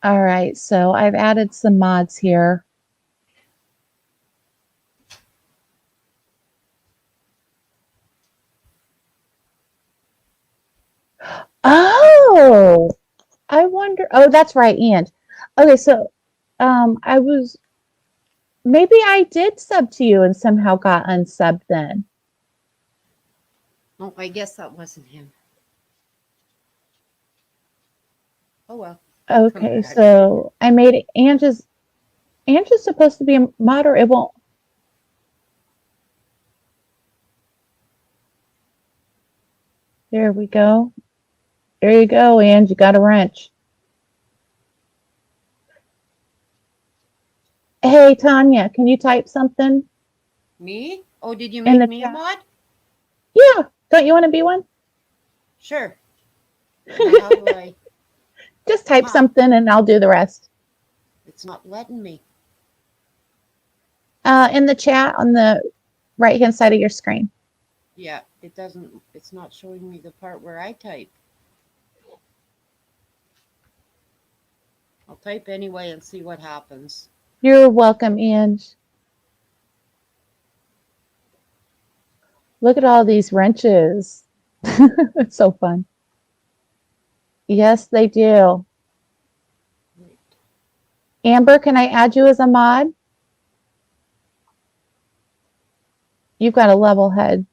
All right, so I've added some mods here. Oh, I wonder. Oh, that's right, and okay, so I was maybe I did sub to you and somehow got unsubbed then. Oh, I guess that wasn't him. Oh well. I'll come Okay, back. so I made it. Angie's supposed to be a modder. It won't. There we go. There you go, Ange. You got a wrench. Hey, Tanya, can you type something Me? Oh, did you in make the me a chat? mod? Yeah. Don't you want to be one? Sure. Now, how do I? Just type Huh. something and I'll do the rest. It's not letting me. In the chat on the right hand side of your screen. Yeah, it doesn't. It's not showing me the part where I type. I'll type anyway and see what happens. You're welcome, Ange. Look at all these wrenches. It's so fun. Yes, they do. Amber, can I add you as a mod? You've got a level head.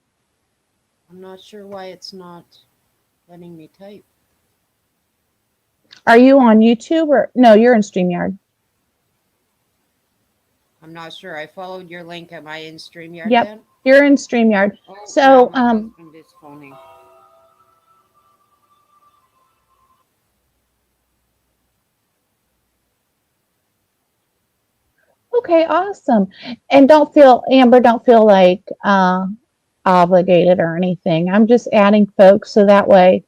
I'm not sure why it's not letting me type. Are you on YouTube or no? You're in StreamYard. I'm not sure. I followed your link. Am I in StreamYard Yep, then? you're in StreamYard. Oh, now So, my husband is phoning. okay, awesome. And Amber, don't feel like obligated or anything. I'm just adding folks so that way.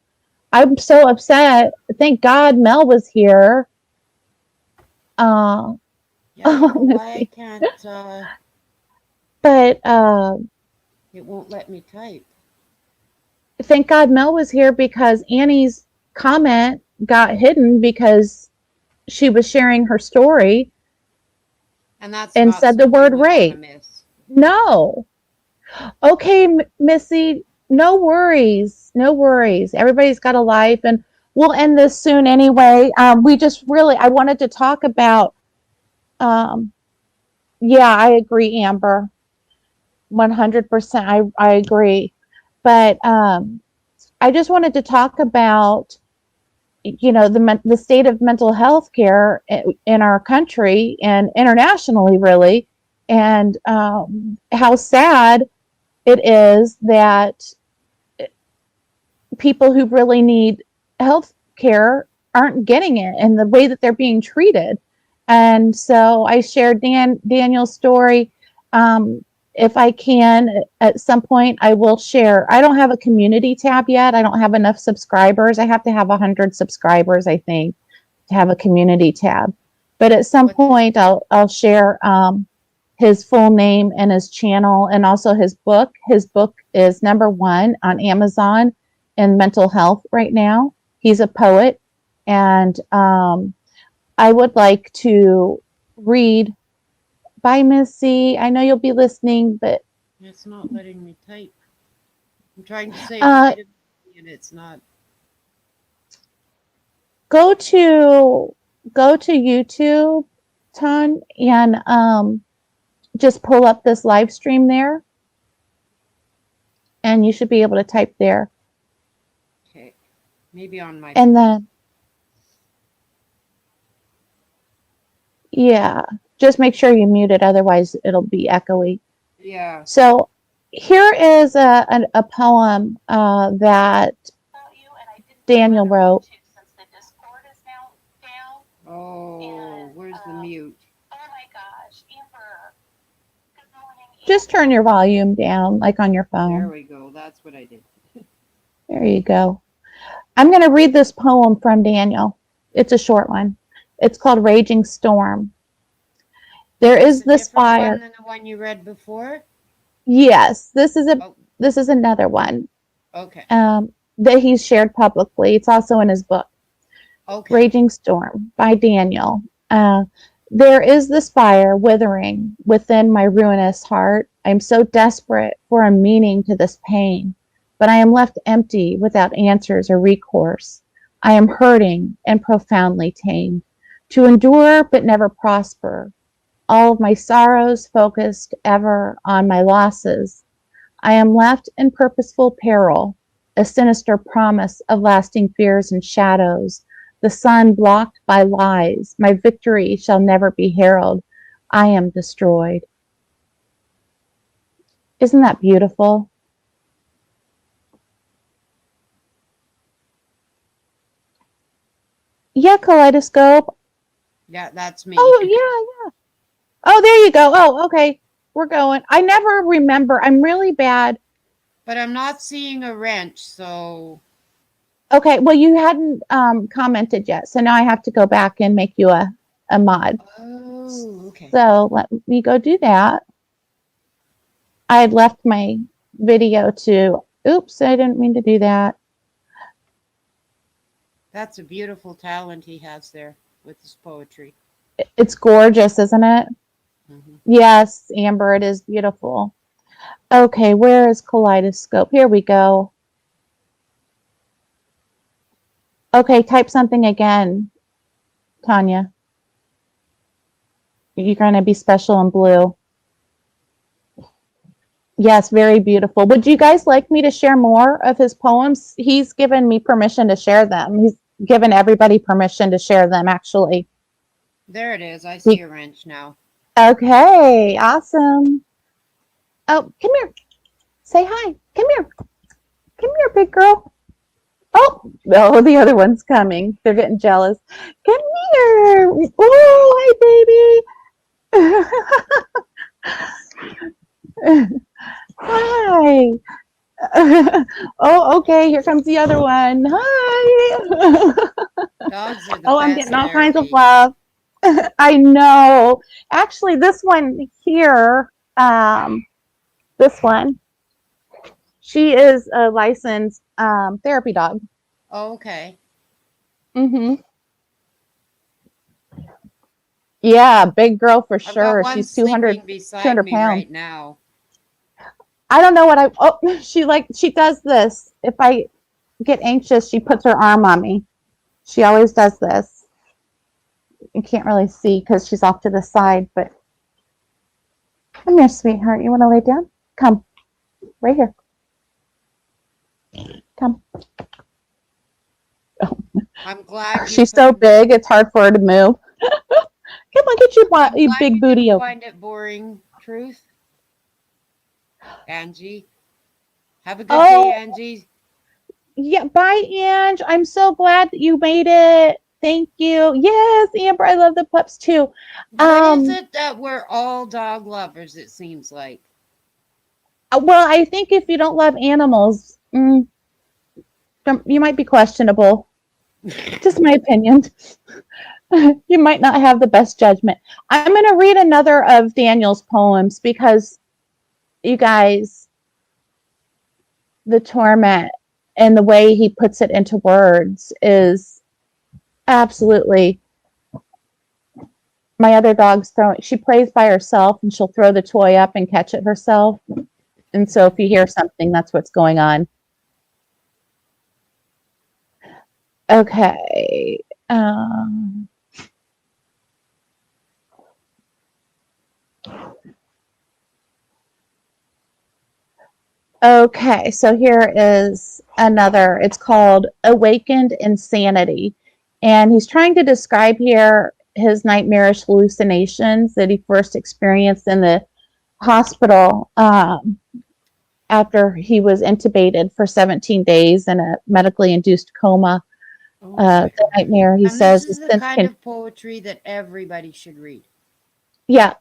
I'm so upset. Thank God Mel was here. Yeah, I don't know Let's why I see. can't. But It won't let me type. thank God Mel was here because Annie's comment got hidden because she was sharing her story And that's and not said the something word we want to rape. miss. No. Okay, Missy, no worries. No worries. Everybody's got a life, and we'll end this soon anyway. I wanted to talk about, um, yeah, I agree, Amber. 100%. I agree. But I just wanted to talk about, the state of mental health care in our country and internationally, really, and how sad it is that people who really need health care aren't getting it and the way that they're being treated. And so I shared Daniel's story. If I can, at some point, I will share. I don't have a community tab yet. I don't have enough subscribers. I have to have 100 subscribers, I think, to have a community tab. But at some What's his? point, I'll share his full name and his channel, and also his book. His book is #1 on Amazon in mental health right now. He's a poet, and I would like to read by Missy. I know you'll be listening, but It's not letting me type. I'm trying to say uh, hi to me and it's not. go to YouTube, Ton, and just pull up this live stream there, and you should be able to type there. Okay. Maybe on my And phone. then, yeah, just make sure you mute it, otherwise it'll be echoey. Yeah. So here is a poem that Daniel wrote. Oh, where's the mute? Just turn your volume down, like on your There phone. we go. That's what I did. There you go. I'm going to read this poem from Daniel. It's a short one. It's called Raging Storm. There is a this different fire. one than the one you read before? Yes, Oh, this is another one okay. that he's shared publicly. It's also in his book, Okay. Raging Storm by Daniel. There is this fire withering within my ruinous heart. I'm so desperate for a meaning to this pain, but I am left empty without answers or recourse. I am hurting and profoundly tamed, to endure but never prosper. All of my sorrows focused ever on my losses. I am left in purposeful peril, a sinister promise of lasting fears and shadows. The sun blocked by lies. My victory shall never be heralded. I am destroyed. Isn't that beautiful? Yeah, Kaleidoscope. Yeah, that's me. Oh, yeah. Oh, there you go. Oh, okay. We're going. I never remember. I'm really bad. But I'm not seeing a wrench, so. Okay, well, you hadn't commented yet, so now I have to go back and make you a mod. Oh, okay. So let me go do that. I had left my video to, oops, I didn't mean to do that. That's a beautiful talent he has there with his poetry. It's gorgeous, isn't it? Mm-hmm. Yes, Amber, it is beautiful. Okay, where is Kaleidoscope? Here we go. Okay, type something again, Tanya. You're going to be special in blue. Yes, very beautiful. Would you guys like me to share more of his poems? He's given me permission to share them. He's given everybody permission to share them, actually. There it is. I see a wrench now. Okay, awesome. Oh, come here. Say hi. Come here. Come here, big girl. Oh, no, the other one's coming. They're getting jealous. Come here. Oh, hi, baby. Hi. Oh, okay. Here comes the other one. Hi. Dogs are the Oh, I'm best getting all kinds of therapy. love. I know. Actually, this one here, this one, she is a licensed therapy dog. Oh, okay. Mm-hmm. Yeah, big girl for I've got sure. one She's sleeping 200, beside 200 me pounds. right now. I don't know what she does this. If I get anxious, she puts her arm on me. She always does this. You can't really see because she's off to the side, but come here, sweetheart. You want to lay down? Come. Right here. Come. Oh. I'm glad She's so big, it's hard for her to move. Come on, get your big booty over. Find it boring, Truth. Angie. Have a good day, Oh, Angie. yeah. Bye, Ange. I'm so glad that you made it. Thank you. Yes, Amber, I love the pups too. What is it that we're all dog lovers, it seems like? Well, I think if you don't love animals, you might be questionable. Just my opinion. You might not have the best judgment. I'm going to read another of Daniel's poems because you guys, the torment and the way he puts it into words is absolutely. My other dog's throwing, she plays by herself and she'll throw the toy up and catch it herself. And so if you hear something, that's what's going on. Okay. Okay, so here is another. It's called Awakened Insanity. And he's trying to describe here his nightmarish hallucinations that he first experienced in the hospital after he was intubated for 17 days in a medically induced coma. The nightmare, he and says, this is the kind of poetry that everybody should read. Yeah.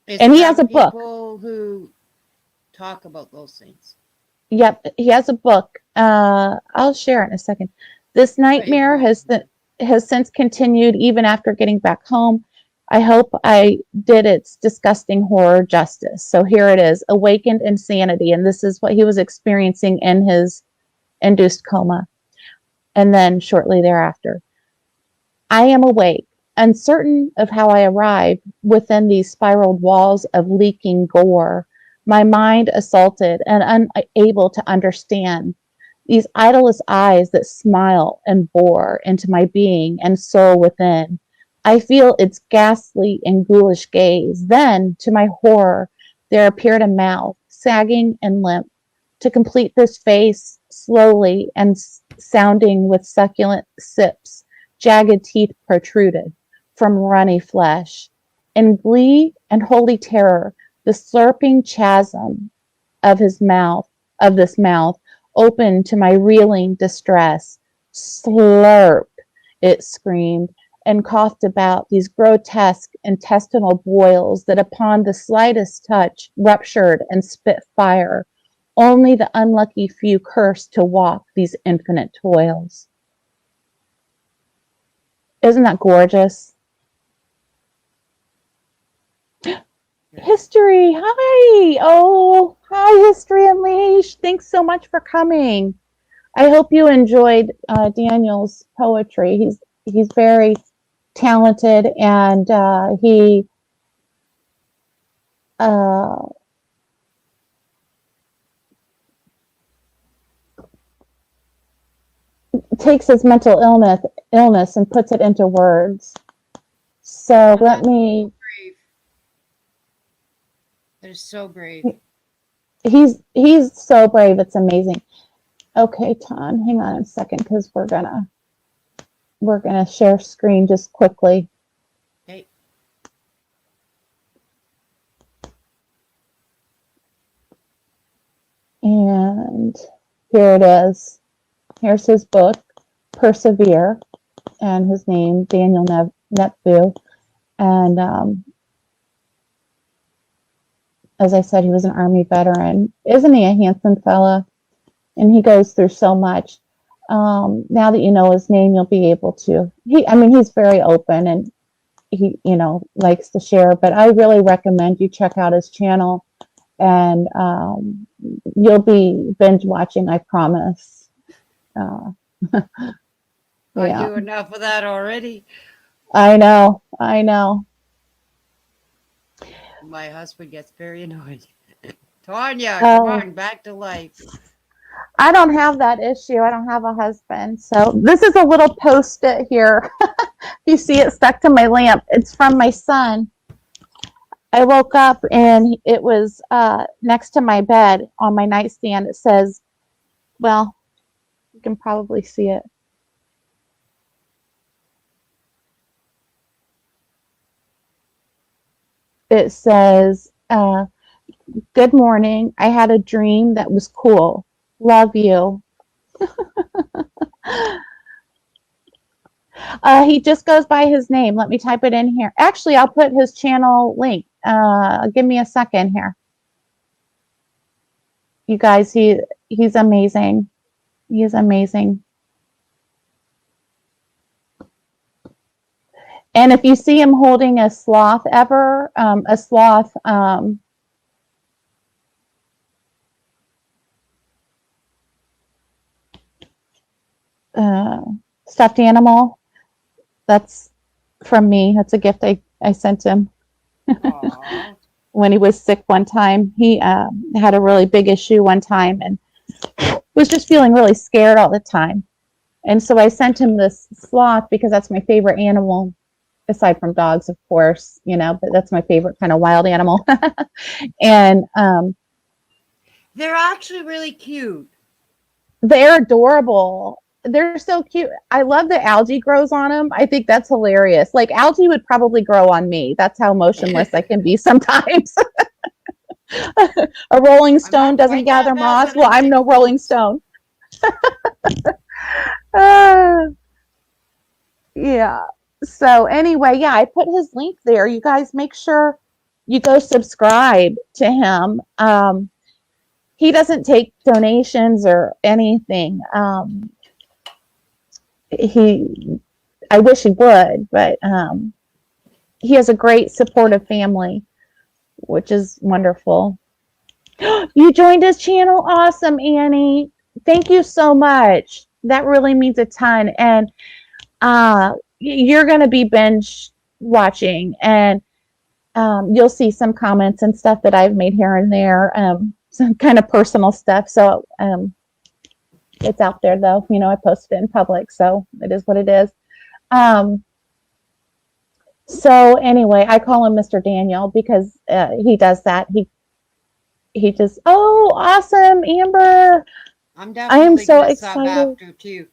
It's and he has a book. People who talk about those things. Yep, he has a book. I'll share it in a second. This nightmare has since continued even after getting back home. I hope I did its disgusting horror justice. So here it is, Awakened Insanity, and this is what he was experiencing in his induced coma. And then shortly thereafter, I am awake, uncertain of how I arrived within these spiraled walls of leaking gore, my mind assaulted and unable to understand. These idolous eyes that smile and bore into my being and soul within. I feel its ghastly and ghoulish gaze. Then, to my horror, there appeared a mouth, sagging and limp. To complete this face, slowly and sounding with succulent sips, jagged teeth protruded from runny flesh. In glee and holy terror, the slurping chasm of his mouth, of this mouth, opened to my reeling distress. Slurp, it screamed, and coughed about these grotesque intestinal boils that upon the slightest touch ruptured and spit fire. Only the unlucky few cursed to walk these infinite toils. Isn't that gorgeous? History, hi. Oh, hi, History Unleashed. Thanks so much for coming. I hope you enjoyed Daniel's poetry. He's very talented, and he takes his mental illness and puts it into words. So let me. That is so brave. He's so brave. It's amazing. Okay, Ton, hang on a second because we're gonna share screen just quickly. Okay. And here it is. Here's his book, Persevere, and his name, Daniel Nepvu. And as I said, he was an Army veteran. Isn't he a handsome fella? And he goes through so much. Now that you know his name, you'll be able to. He's very open and he, likes to share. But I really recommend you check out his channel, and you'll be binge watching. I promise. Yeah. I do enough of that already. I know. My husband gets very annoyed. Tanya, come on, back to life. I don't have that issue. I don't have a husband. So this is a little post-it here. You see it stuck to my lamp. It's from my son. I woke up and it was next to my bed on my nightstand. It says, well, you can probably see it. It says, good morning. I had a dream that was cool. Love you. He just goes by his name. Let me type it in here. Actually, I'll put his channel link. Give me a second here. You guys, he's amazing. He is amazing. And if you see him holding a sloth ever, a sloth, stuffed animal, that's from me. That's a gift I sent him when he was sick one time. He had a really big issue one time and was just feeling really scared all the time. And so I sent him this sloth because that's my favorite animal, aside from dogs, of course, but that's my favorite kind of wild animal. And they're actually really cute. They're adorable. They're so cute. I love that algae grows on them. I think that's hilarious. Like algae would probably grow on me. That's how motionless I can be sometimes. A rolling stone doesn't gather moss. Well, I'm no rolling stone. Yeah. So anyway, yeah, I put his link there. You guys make sure you go subscribe to him. He doesn't take donations or anything. I wish he would, but he has a great supportive family, which is wonderful. You joined his channel. Awesome, Annie. Thank you so much. That really means a ton. And you're going to be binge watching, and you'll see some comments and stuff that I've made here and there, some kind of personal stuff. So it's out there, though. I posted it in public, so it is what it is. So anyway, I call him Mr. Daniel because he does that. He just, oh, awesome, Amber. I am so excited. Too.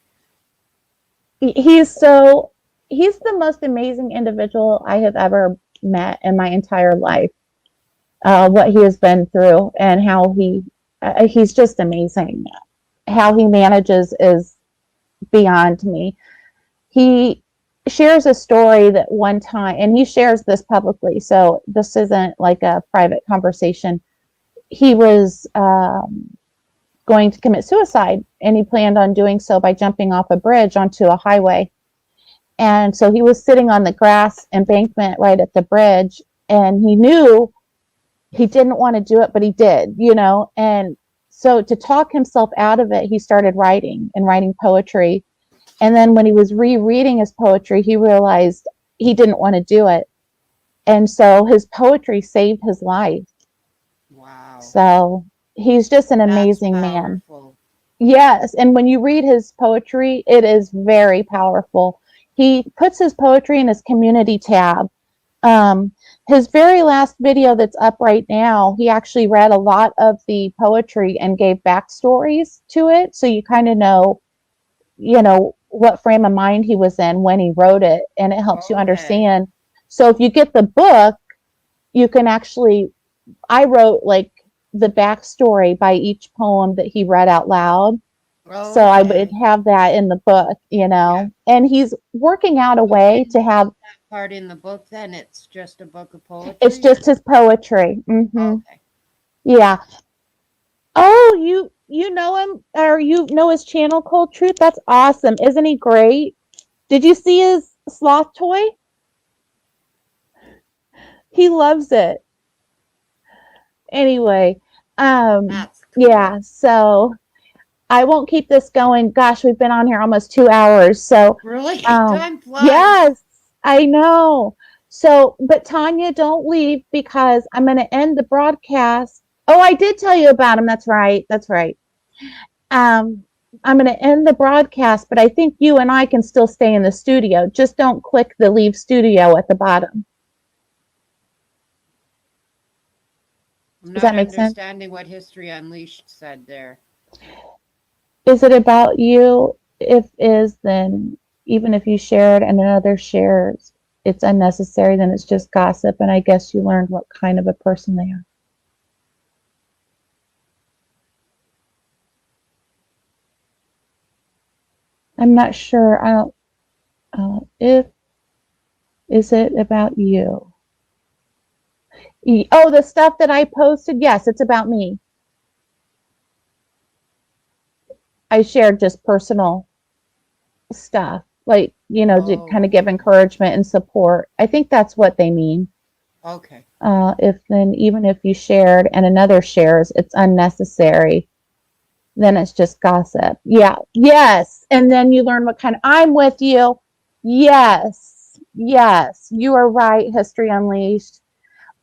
He's the most amazing individual I have ever met in my entire life. What he has been through and how he's just amazing. How he manages is beyond me. He shares a story that one time, and he shares this publicly, so this isn't like a private conversation. He was going to commit suicide, and he planned on doing so by jumping off a bridge onto a highway. And so he was sitting on the grass embankment right at the bridge, and he knew he didn't want to do it, but he did, and so to talk himself out of it, he started writing poetry. And then when he was rereading his poetry, he realized he didn't want to do it. And so his poetry saved his life. Wow. So he's just an amazing man. Yes. And when you read his poetry, it is very powerful. He puts his poetry in his community tab. His very last video that's up right now, he actually read a lot of the poetry and gave backstories to it. So you kind of know, what frame of mind he was in when he wrote it, and it helps you understand. So if you get the book, you can actually, I wrote like the backstory by each poem that he read out loud. So I would have that in the book, and he's working out a way to have that part in the book. Then it's just a book of poetry. It's just his poetry. Mm-hmm. Okay. Yeah. Oh, you know him, or you know his channel, Cold Truth? That's awesome. Isn't he great? Did you see his sloth toy? He loves it. Anyway, That's cool. Yeah, so I won't keep this going. Gosh, we've been on here almost 2 hours. So really, time flies. Yes, I know. So, but Tanya, don't leave because I'm going to end the broadcast. Oh, I did tell you about him. That's right. I'm going to end the broadcast, but I think you and I can still stay in the studio. Just don't click the leave studio at the bottom. Does that make sense? I'm not understanding what History Unleashed said there. Is it about you? If is, then even if you share it and another shares, it's unnecessary, then it's just gossip, and I guess you learned what kind of a person they are. I'm not sure. I don't. Is it about you? Oh, the stuff that I posted. Yes, it's about me. I shared just personal stuff. like, to kind of give encouragement and support. I think that's what they mean. Okay. If then, even if you shared and another shares, it's unnecessary, then it's just gossip. Yeah. Yes. And then you learn what kind of, I'm with you. Yes. Yes. You are right. History Unleashed.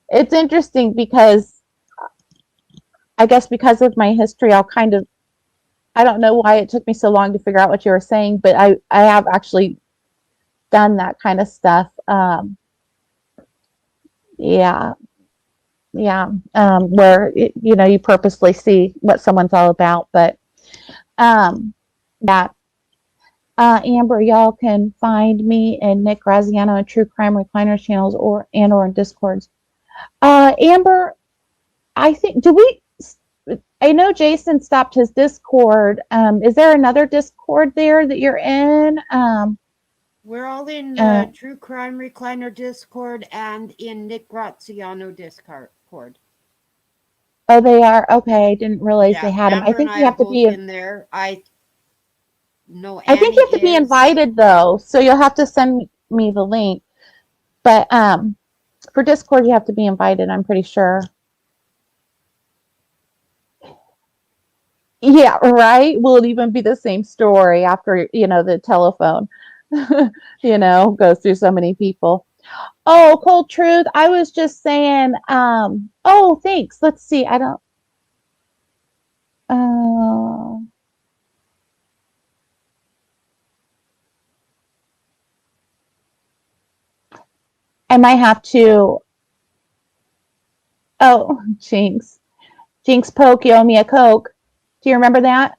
It's interesting because I guess because of my history, I don't know why it took me so long to figure out what you were saying, but I have actually done that kind of stuff. Yeah. Yeah. Where, you purposely see what someone's all about. But yeah. Amber, y'all can find me and Nick Graziano and True Crime Recliner channels or in Discords. Amber, I think, I know Jason stopped his Discord. Is there another Discord there that you're in? We're all in the True Crime Recliner Discord and in Nick Graziano Discord. Oh, they are? Okay, I didn't realize they Yeah, had them. I Amber and think I you are have to both be, in there. I know you have Annie to be is. invited though, so you'll have to send me the link. But for Discord, you have to be invited, I'm pretty sure. Yeah, right? Will it even be the same story after, the telephone, goes through so many people? Oh, Cold Truth. I was just saying, oh, thanks. Let's see. Uh, I might have to, oh, Jinx. Jinx Poke, you owe me a Coke. Do you remember that?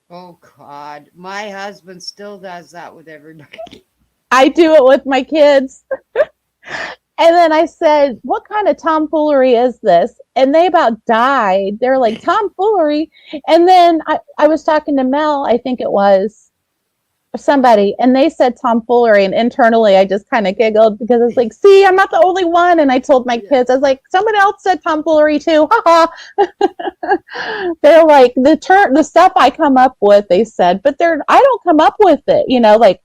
Oh, God. My husband still does that with everybody. I do it with my kids. And then I said, what kind of tomfoolery is this? And they about died. They're like, tomfoolery. And then I was talking to Mel, I think it was somebody, and they said tomfoolery. And internally, I just kind of giggled because it's like, see, I'm not the only one. And I told my kids, I was like, someone else said tomfoolery too. Ha ha. They're like, the stuff I come up with, they said, but I don't come up with it, like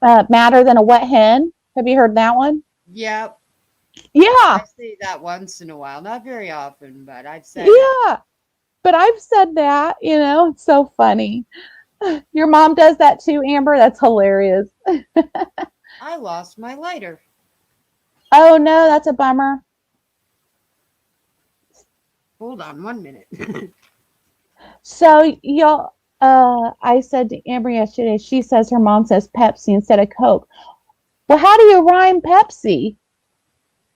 madder than a wet hen. Have you heard that one? Yep. Yeah. I say that once in a while. Not very often, but I've said Yeah. But I've said that, it's so funny. Your mom does that too, Amber? That's hilarious. I lost my lighter. Oh no, that's a bummer. Hold on 1 minute. So y'all, I said to Amber yesterday, she says her mom says Pepsi instead of Coke. Well, how do you rhyme Pepsi?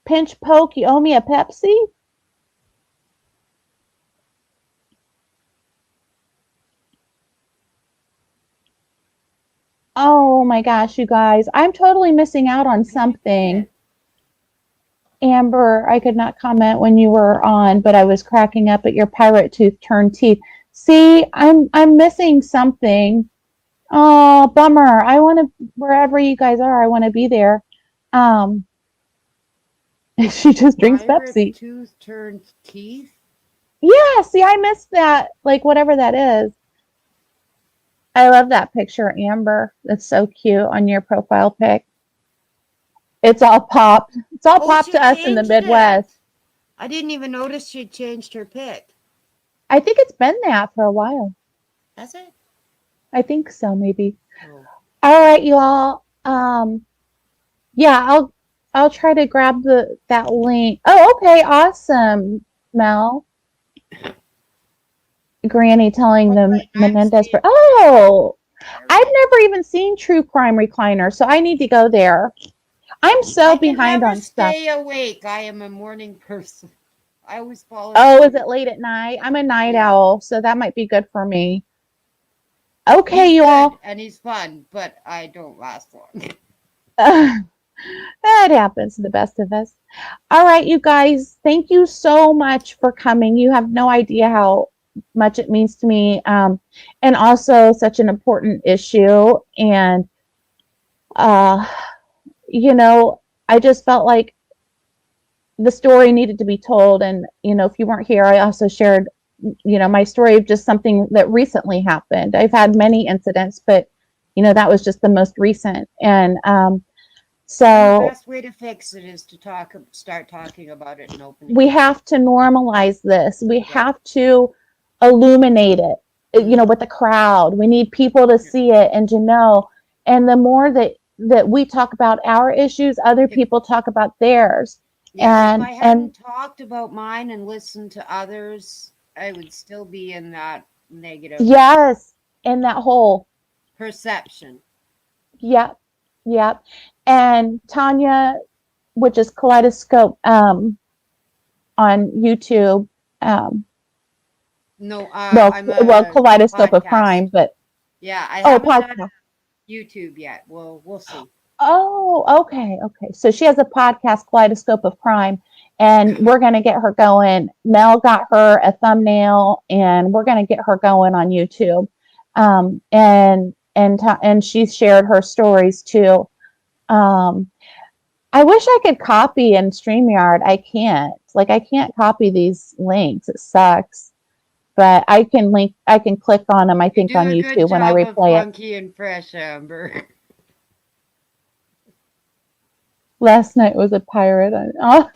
Pinch poke, you owe me a Pepsi? Oh my gosh, you guys. I'm totally missing out on something. Amber, I could not comment when you were on, but I was cracking up at your pirate tooth turned teeth. See, I'm missing something. Oh, bummer. I want to, wherever you guys are, I want to be there. Um, she just drinks Pirate Pepsi. tooth turned teeth? Yeah, see, I missed that. Like, whatever that is. I love that picture, Amber. That's so cute on your profile pic. It's all popped. It's all popped She to us in the changed it. Midwest. I didn't even notice she changed her pic. I think it's been that for a while. That's it? I think so, maybe. Oh. All right, you all. Yeah, I'll try to grab that link. Oh, okay, awesome, Mel. Granny telling them Menendez. Oh, I've never even seen True Crime Recliner, so I need to go there. I'm so behind on stuff. Stay awake. I am a morning person. I always fall asleep. Oh, is it late at night? I'm a night owl, so that might be good for me. Okay, you all. And he's fun, but I don't last long. That happens to the best of us. All right, you guys, thank you so much for coming. You have no idea how much it means to me, and also such an important issue. And, I just felt like the story needed to be told. And, if you weren't here, I also shared, my story of just something that recently happened. I've had many incidents, but That was just the most recent. And And the so best way to fix it is to start talking about it and opening we it up. have to normalize this. We Yep. have to illuminate it, Mm-hmm. with the crowd. We need people to Yep. see it and to know. And the more that we talk about our issues, other If people talk about theirs. Yeah, if And I hadn't talked about mine and listened to others, I would still be in that negative yes, in that hole. perception. Yep, yep. And Tanya, which is Kaleidoscope, on YouTube. Um, No, well, I'm well, a Kaleidoscope of Crime, podcast. but Yeah, I oh, haven't done podcast. YouTube yet. Well, we'll see. Oh, okay, okay. So she has a podcast, Kaleidoscope of Crime, and we're going to get her going. Mel got her a thumbnail, and we're going to get her going on YouTube. And she shared her stories too. Um, I wish I could copy in StreamYard. I can't. Like, I can't copy these links. It sucks. But I can link. I can click on them. I You think do on a good YouTube when I job of replay it. funky and fresh, Amber. Last night was a pirate. Oh.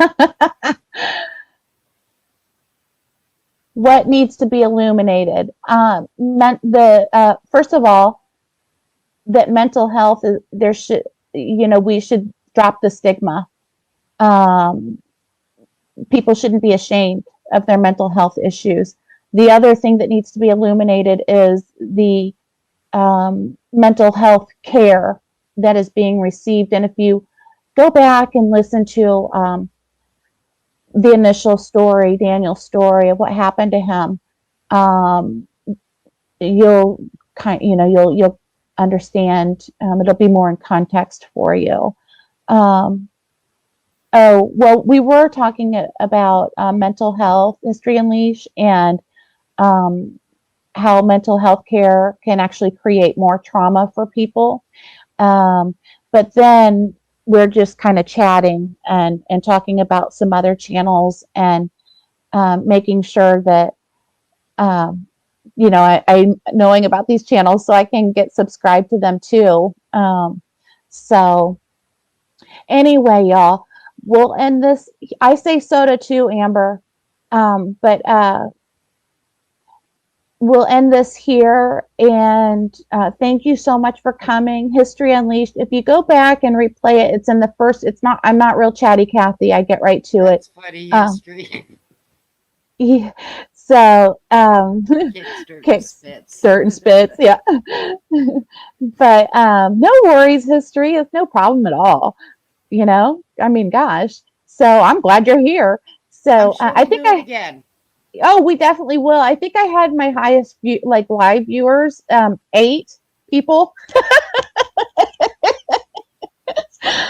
What needs to be illuminated? First of all, that mental health is there should we should drop the stigma. Um, People shouldn't be ashamed of their mental health issues. The other thing that needs to be illuminated is the mental health care that is being received. And if you go back and listen to the initial story, Daniel's story of what happened to him, um, you'll you'll understand. It'll be more in context for you. Um, oh well, we were talking about mental health, History Unleashed, and um, how mental health care can actually create more trauma for people. Um, but then we're just kind of chatting and talking about some other channels and making sure that um, I knowing about these channels so I can get subscribed to them too. So anyway, y'all, we'll end this. I say soda too, Amber, but we'll end this here. And thank you so much for coming. History Unleashed. If you go back and replay it, it's in the first. It's not. I'm not real chatty, Kathy. I get right to it. That's funny Um, history. yeah, so Kicks dirt and kicks spits. dirt and spits. Yeah, but no worries. History is no problem at all. I mean, gosh. So I'm glad you're here. I'm So sure I we'll think do it again. oh, we definitely will. I think I had my highest like live viewers, 8 people.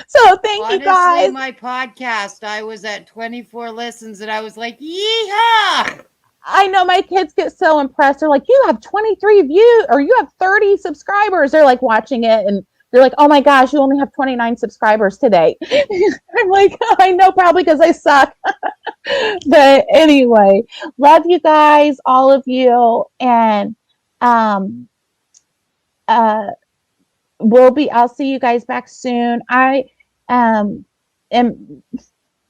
So thank you Honestly, guys. my podcast, I was at 24 listens and I was like, yeehaw! I know my kids get so impressed. They're like, you have 23 views or you have 30 subscribers. They're like watching it and they're like, oh my gosh, you only have 29 subscribers today. I'm like, oh, I know, probably because I suck. But anyway, love you guys, all of you. And um, uh, I'll see you guys back soon. I um, am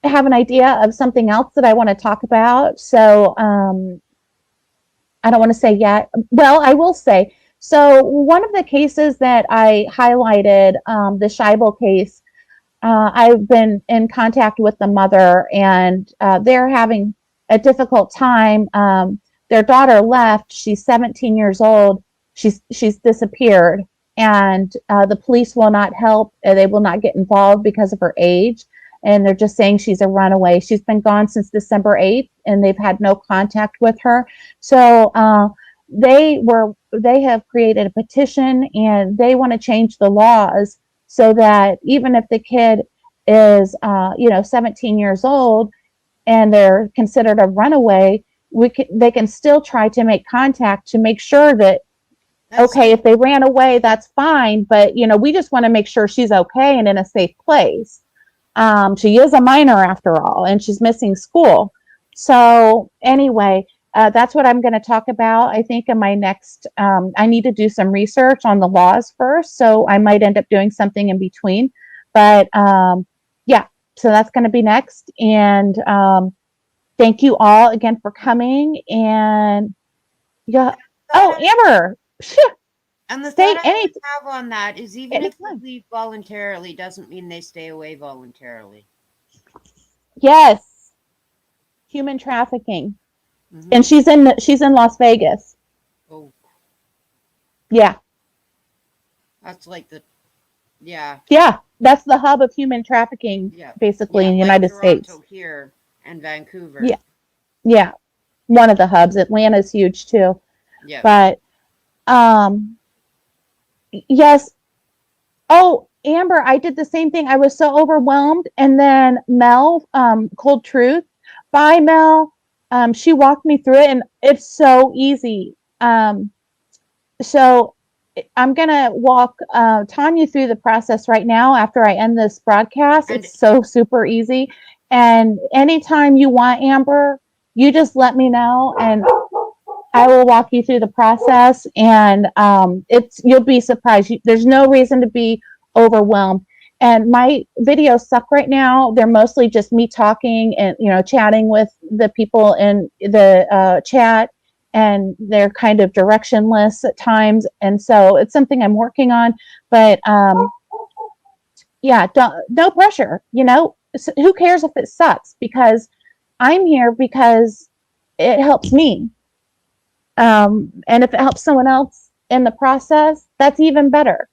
have an idea of something else that I want to talk about. So I don't want to say yet. Well, I will say. So one of the cases that I highlighted, the Scheibel case, I've been in contact with the mother, and they're having a difficult time. Their daughter left. She's 17 years old. She's disappeared, and the police will not help. They will not get involved because of her age, and they're just saying she's a runaway. She's been gone since December 8th, and they've had no contact with her. So they have created a petition, and they want to change the laws so that even if the kid is 17 years old and they're considered a runaway, they can still try to make contact to make sure that That's okay, if they ran away, that's fine, but we just want to make sure she's okay and in a safe place. She is a minor after all, and she's missing school. So anyway, that's what I'm going to talk about. I think in my next, I need to do some research on the laws first. So I might end up doing something in between. But yeah, so that's going to be next. And thank you all again for coming. And yeah. Oh, Amber, And the thought say I would any have on that is even if they anytime. leave voluntarily doesn't mean they stay away voluntarily. Yes, human trafficking. Hmm. And she's in Las Vegas. Oh, Yeah. that's like the, yeah, Yeah, that's the hub of human trafficking yeah, basically yeah, in the like United States. Toronto here and Vancouver. Yeah. Yeah, one of the hubs. Atlanta's huge too. Yep. But um yes. Oh, Amber, I did the same thing. I was so overwhelmed. And then Mel, Cold Truth, bye Mel. She walked me through it and it's so easy. So I'm gonna walk Tanya through the process right now after I end this broadcast. And It's so super easy. And anytime you want, Amber, you just let me know and I will walk you through the process, and it's you'll be surprised. There's no reason to be overwhelmed. And my videos suck right now. They're mostly just me talking and chatting with the people in the chat, and they're kind of directionless at times. And so it's something I'm working on. But yeah, no pressure. Who cares if it sucks? Because I'm here because it helps me, and if it helps someone else in the process, that's even better.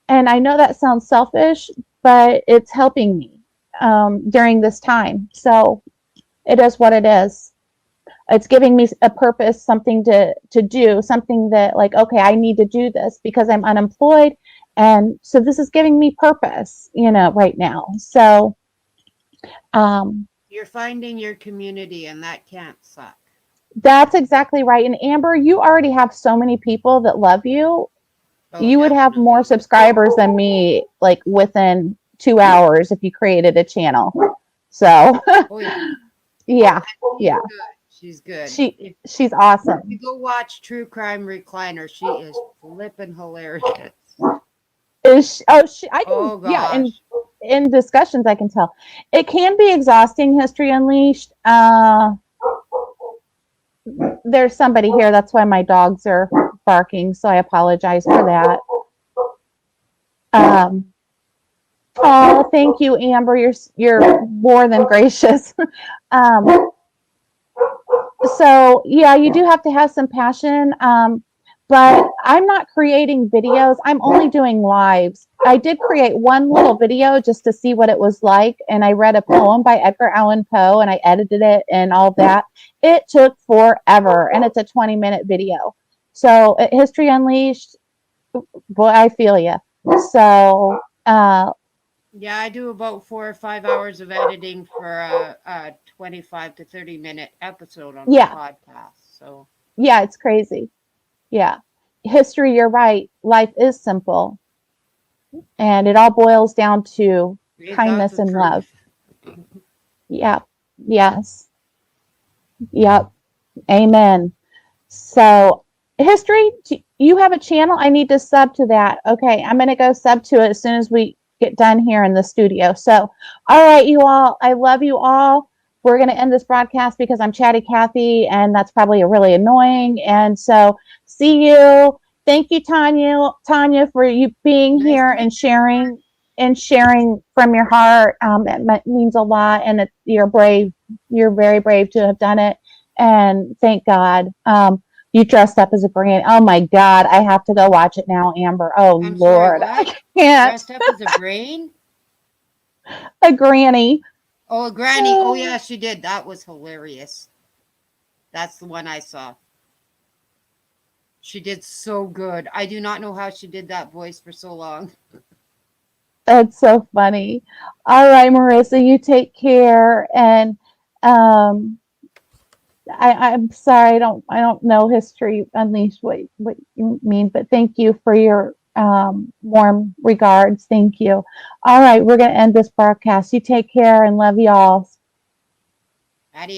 And I know that sounds selfish, but it's helping me during this time. So it is what it is. It's giving me a purpose, something to do, something that like, okay, I need to do this because I'm unemployed. And so this is giving me purpose, right now. So you're finding your community, and that can't suck. that's exactly right. And Amber, you already have so many people that love you. Oh, You would have more definitely. subscribers than me, like within 2 hours if you created a channel. So Oh, yeah. yeah, She's yeah, good. She's good. she If she's you awesome. go watch True Crime Recliner, she is flippin' hilarious. I can, Oh yeah, gosh. in discussions I can tell. It can be exhausting, History Unleashed. There's somebody here, that's why my dogs are barking, so I apologize for that. Um, oh, thank you, Amber. You're more than gracious. um, so yeah, you do have to have some passion. But I'm not creating videos. I'm only doing lives. I did create one little video just to see what it was like, and I read a poem by Edgar Allan Poe, and I edited it and all that. It took forever, and it's a 20-minute video. So History Unleashed, boy, I feel you. So Yeah, I do about 4 or 5 hours of editing for a 25 to 30-minute episode on my yeah, podcast. So yeah, it's crazy. Yeah, history. You're right. Life is simple, and it all boils down to ain't that kindness the and love. truth? Yeah. Yes. Yep. Amen. So, history, you have a channel. I need to sub to that. Okay. I'm going to go sub to it as soon as we get done here in the studio. So, all right, you all. I love you all. We're going to end this broadcast because I'm Chatty Cathy, and that's probably really annoying. And so, see you. Thank you, Tanya, for you being Nice here to meet and sharing from your heart. It means a lot, and you're brave. You're very brave to have done it, and thank God. You dressed up as a granny. Oh my God, I have to go watch it now, Amber. Oh I'm sorry, Lord, what? I can't. Dressed up as a brain? A granny. Oh, a granny. Oh, Oh, yeah, she did. That was hilarious. That's the one I saw. She did so good. I do not know how she did that voice for so long. that's so funny. All right, Marissa, you take care. And um, I'm sorry, I don't know History Unleashed what you mean, but thank you for your warm regards. Thank you. All right, we're gonna end this broadcast. You take care and love y'all.